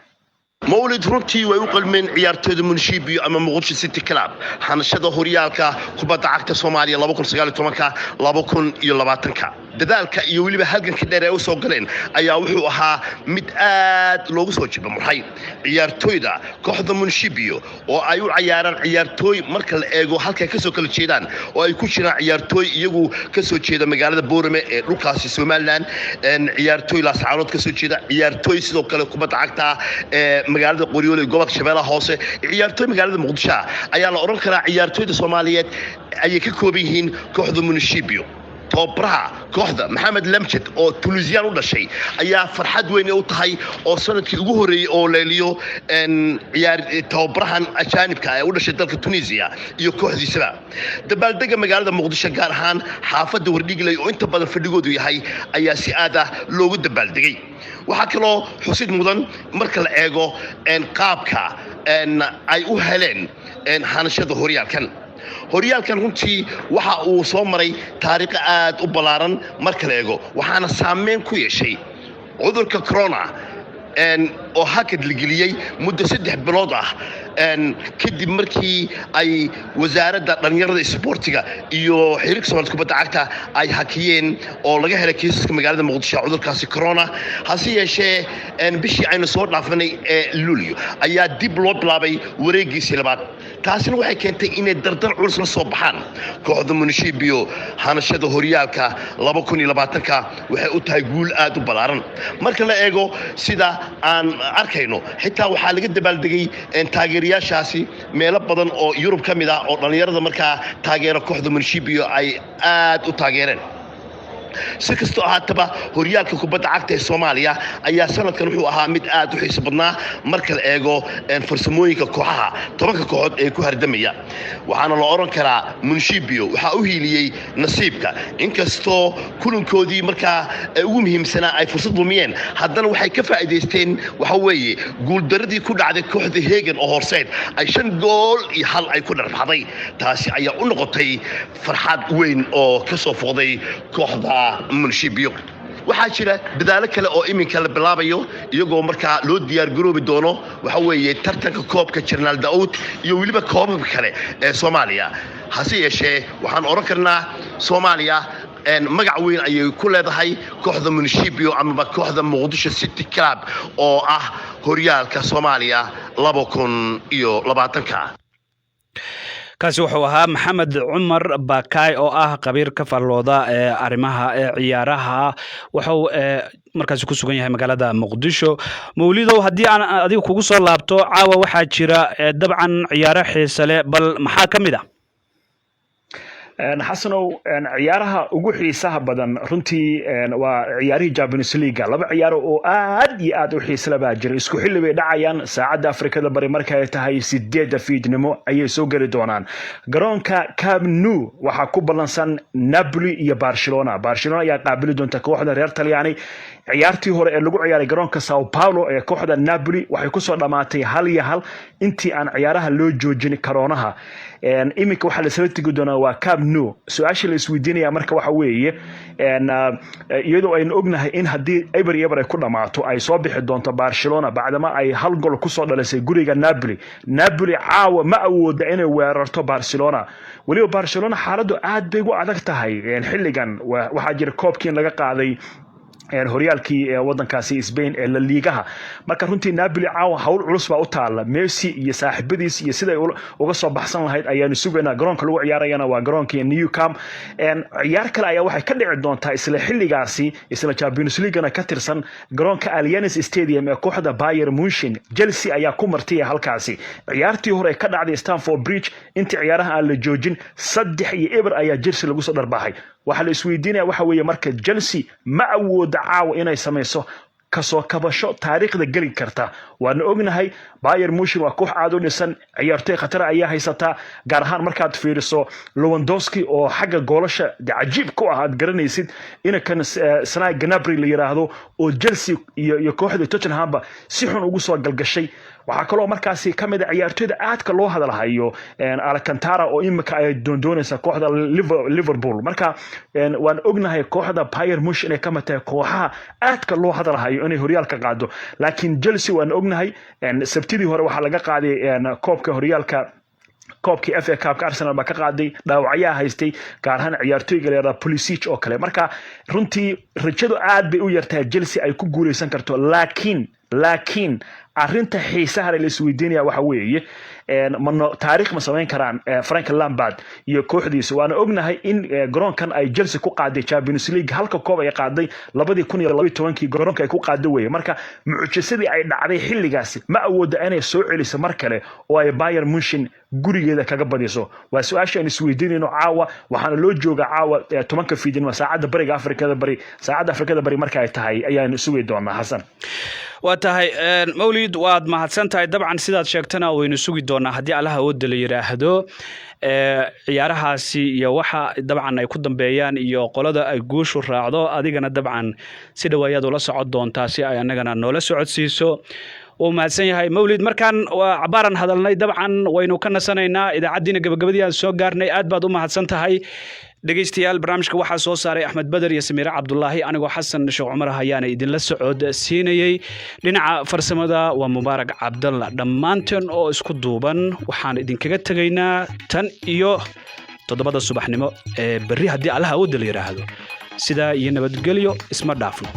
مولد runtii way u qalmeen ciyaartooyda Municipio ama Muqdisho City Club hanashada horyaalka kubadda cagta Soomaaliya 2019 2020 dadaalka iyo weliba halganka dheer ee u soo galeen ayaa wuxuu ahaa mid aad loogu soo jiba murxay ciyaartooyda kooxda Municipio oo ay u ciyaaraan ciyaartooy marka la eego halka ka soo kala jeedaan oo ay ku jiraan ciyaartooy iyagu ka soo jeeda magaalada Boorame ee dhulkaasi Somaliland ciyaartooy Laascaanood ka soo jeeda ciyaartooy sidoo kale kubadda cagta ee magaalada Qoryoole ee gobolka Shabeellaha Hoose ciyaartooy magaalada Muqdisho ayaa la oran karaa ciyaartooyda Soomaaliyeed ayay ka kooban yihiin kooxda Municipio tobraha kooxda Maxamed Lamjid oo Tunisian u dhashay ayaa farxad weyn u tahay oo sanadkii ugu horeeyay oo leeliyo ciyaar tobrahan ajaanibka ah ee u dhashay dalka Tunisia iyo kooxdiisaba dabaaldega magaalada Muqdisho gaar ahaan xaafadda Wardhigley oo inta badan fadhigoodu yahay ayaa si aad ah loogu dabaaldegay waxa kale oo xusid mudan marka la eego qaabka ay u heleen hanashada horyaalkan runtii waxa uu soo maray taariikh aad u balaaran marka la eego waxaana saameyn ku yeeshay cudurka corona oo hakad la geliyay muddo 3 bilood ah kadib markii ay wasaaradda dhalinyarada isboortiga iyo xiriirka Soomaaliyeed kubadda cagta ay hakiyeen oo laga helay kiisaska magaalada Muqdisho cudurkaasi corona hase yeeshee bishii aynu soo dhaafanay Luulyo ayaa dib loo bilaabay wareegiisii labaad taasina waxay keentay inay dardar culus la soo baxaan kooxda Municipio hanashada horyaalka 2020ka waxay u tahay guul aad u balaaran marka la eego sida aan arkayno xitaa waxaa laga dabaaldegay taageerayaashaasi meelo badan oo Yurub ka mid ah oo dhalinyarada markaa taageero kooxda Municipio ay aad u taageereen si kastoo ahaataba horyaalka kubadda cagta ee Soomaaliya ayaa sanadkan wuxuu ahaa mid aad u xiiso badnaa marka la eego farsamooyinka kooxaha 10 kooxood ee ku hardamaya waxaana la oran karaa Municipio waxa uu hiiliyay nasiibka inkastoo kulankoodii markaa ugu muhiimsanaa ay fursad lumiyeen haddana waxay ka faa'iideysteen waxa weeye guuldaradii ku dhacday kooxda Hegan oo horseed ay 5 gool iyo hal ay ku dharbaxday taasi ayaa u noqotay farxad weyn oo ka soo foqday kooxda Municipio waxaa jira dadaalo kale oo iminka la bilaabayo iyagoo markaa loo diyaar garoobi doono waxa weeye tartanka koobka General Daoud iyo waliba koobabka kale ee Soomaaliya hase yeeshee waxaan oran karnaa Soomaaliya magac weyn ayay ku leedahay kooxda Municipio ama kooxda Muqdisho City Club oo ah horyaalka Soomaaliya 2020ka kaasi wuxuu ahaa Maxamed Cumar Bakay oo ah qabiir ka fallooda arrimaha ciyaaraha wuxuu markaas ku sugan yahay magaalada Muqdisho Mawlidow hadii aan adiga kugu soo laabto caawa waxaa jira dabcan ciyaaro xiiso leh bal maxaa kamid ah xasanow ciyaaraha ugu xiisaha badan runtii waa ciyaarihii Champions League laba ciyaaro oo aad iyo aad u xiiso leh baa jira isku xilli bay dhacayaan saacada Afrikada bari marka ay tahay 8 fiidnimo ayay soo gali doonaan garoonka Camp Nou waxa ku balansan Napoli iyo Barcelona ayaa qaabili doonta kooxda reer Talyaani ciyaartii hore ee lagu ciyaaray garoonka Sao Paulo ee kooxda Napoli waxay ku soo dhamaatay 1-1 intii aan ciyaaraha loo joojin karoonaha iminka waxa la soo tigi doonaa waa Camp Nou su'aasha la isweydiinaya marka waxa weeye iyadoo aynu ognahay in hadii Eber ay ku dhamaato ay soo bixi doonto Barcelona bacdama ay hal gool ku soo dhalisay guriga Napoli caawa ma awoodo inay weerarto Barcelona waliba Barcelona xaaladdu aad bay u adag tahay xilligan waxa jira koobkii laga qaaday horyaalkii wadankaasi Spain ee La Liga marka runtii Napoli caawa hawl culus baa u taala Messi iyo saaxiibadiis iyo sida ay uga soo baxsan lahayd ayaanu sugaynaa garoonka lagu ciyaarayana waa garoonka New Camp ciyaar kale ayaa waxay ka dhici doontaa isla xilligaasi isla Champions League-na ka tirsan garoonka Allianz Stadium ee kooxda Bayern Munchen Chelsea ayaa ku martay halkaasi ciyaartii hore ka dhacday Stamford Bridge intii ciyaaraha aan la joojin 3-0 ayaa Chelsea lagu soo dharbaxay waxa la isweydiinaya waxa weeye marka Chelsea ma awoodo caawa inay samayso kasoo kabasho taariikhda gali karta waan ognahay Bayern Munchen waa koox aad u dhisan ciyaartoy khatar ayaa haysata gaar ahaan markaad fiiriso Lewandowski oo xagga goolasha cajiib ku ah aad garanaysid in kan Serge Gnabry la yiraahdo oo Chelsea iyo kooxda Tottenham si xun ugu soo galgashay waxa kale oo markaasi kamid ah ciyaartoyda aadka loo hadalhayo Alcantara oo imika ay doonaysa kooxda Liverpool marka waan ognahay kooxda Bayern Munchen ay kamid tahay kooxaha aadka loo hadalhayo inay horyaalka qaado laakiin Chelsea waan ognahay sabtidii hore waxa laga qaaday koobka horyaalka koobkii FA Cup Arsenal baa ka qaaday dhaawacyaa haystay gaar ahaan ciyaartooyga leeyahay Pulisic oo kale marka runtii rajadu aad bay u yartahay Chelsea ay ku guuleysan karto laakiin arrinta xiisaha la isweydiinaya waxa weeye taariikh ma samayn karaan Frank Lampard iyo kooxdiisa waana ognahay in garoonkan ay Chelsea ku qaaday Champions League halka koob ay qaaday 2012 garoonka ay ku qaaday weeye marka mucjisadii ay dhacday xilligaasi ma awoodo inay soo celiso mar kale oo ay Bayern Munchen gurigeeda kaga badiso waa su'aasha aan isweydiinayno caawa waxaana loo joogaa caawa 10 fiidnimo saacada bariga Afrikada bari marka ay tahay ayaan sugi doonaa Xasan waa tahay Mawlid waad mahadsantahay dabcan sidaad sheegtana waynu sugi doonaa haddii allaha wada la yiraahdo ciyaarahaasi iyo waxa dabcan ay ku dambeeyaan iyo qolada ay guushu raacdo adigana dabcan si dhawaayad ula socod doontaa si ay anagana noola socodsiiso oo mahadsan yahay Mawlid markaan waa cabaran hadalnay dabcan waynu ka nasanaynaa idaacadiina gabagabadii aan soo gaarnay aad baad u mahadsan tahay dhegeystayaal barnaamijka waxaa soo saaray Axmed Badar iyo Samiira Cabdullaahi anigoo Xasan Sheekh Cumar hayaana idinla socod siinayay dhinaca farsamada waa Mubaarak Cabdalla dhammaanteen oo isku duuban waxaan idinkaga tagaynaa tan iyo 7 subaxnimo ee berri haddii allaha wada la yiraahdo sidaa iyo nabadgelyo isma dhaafno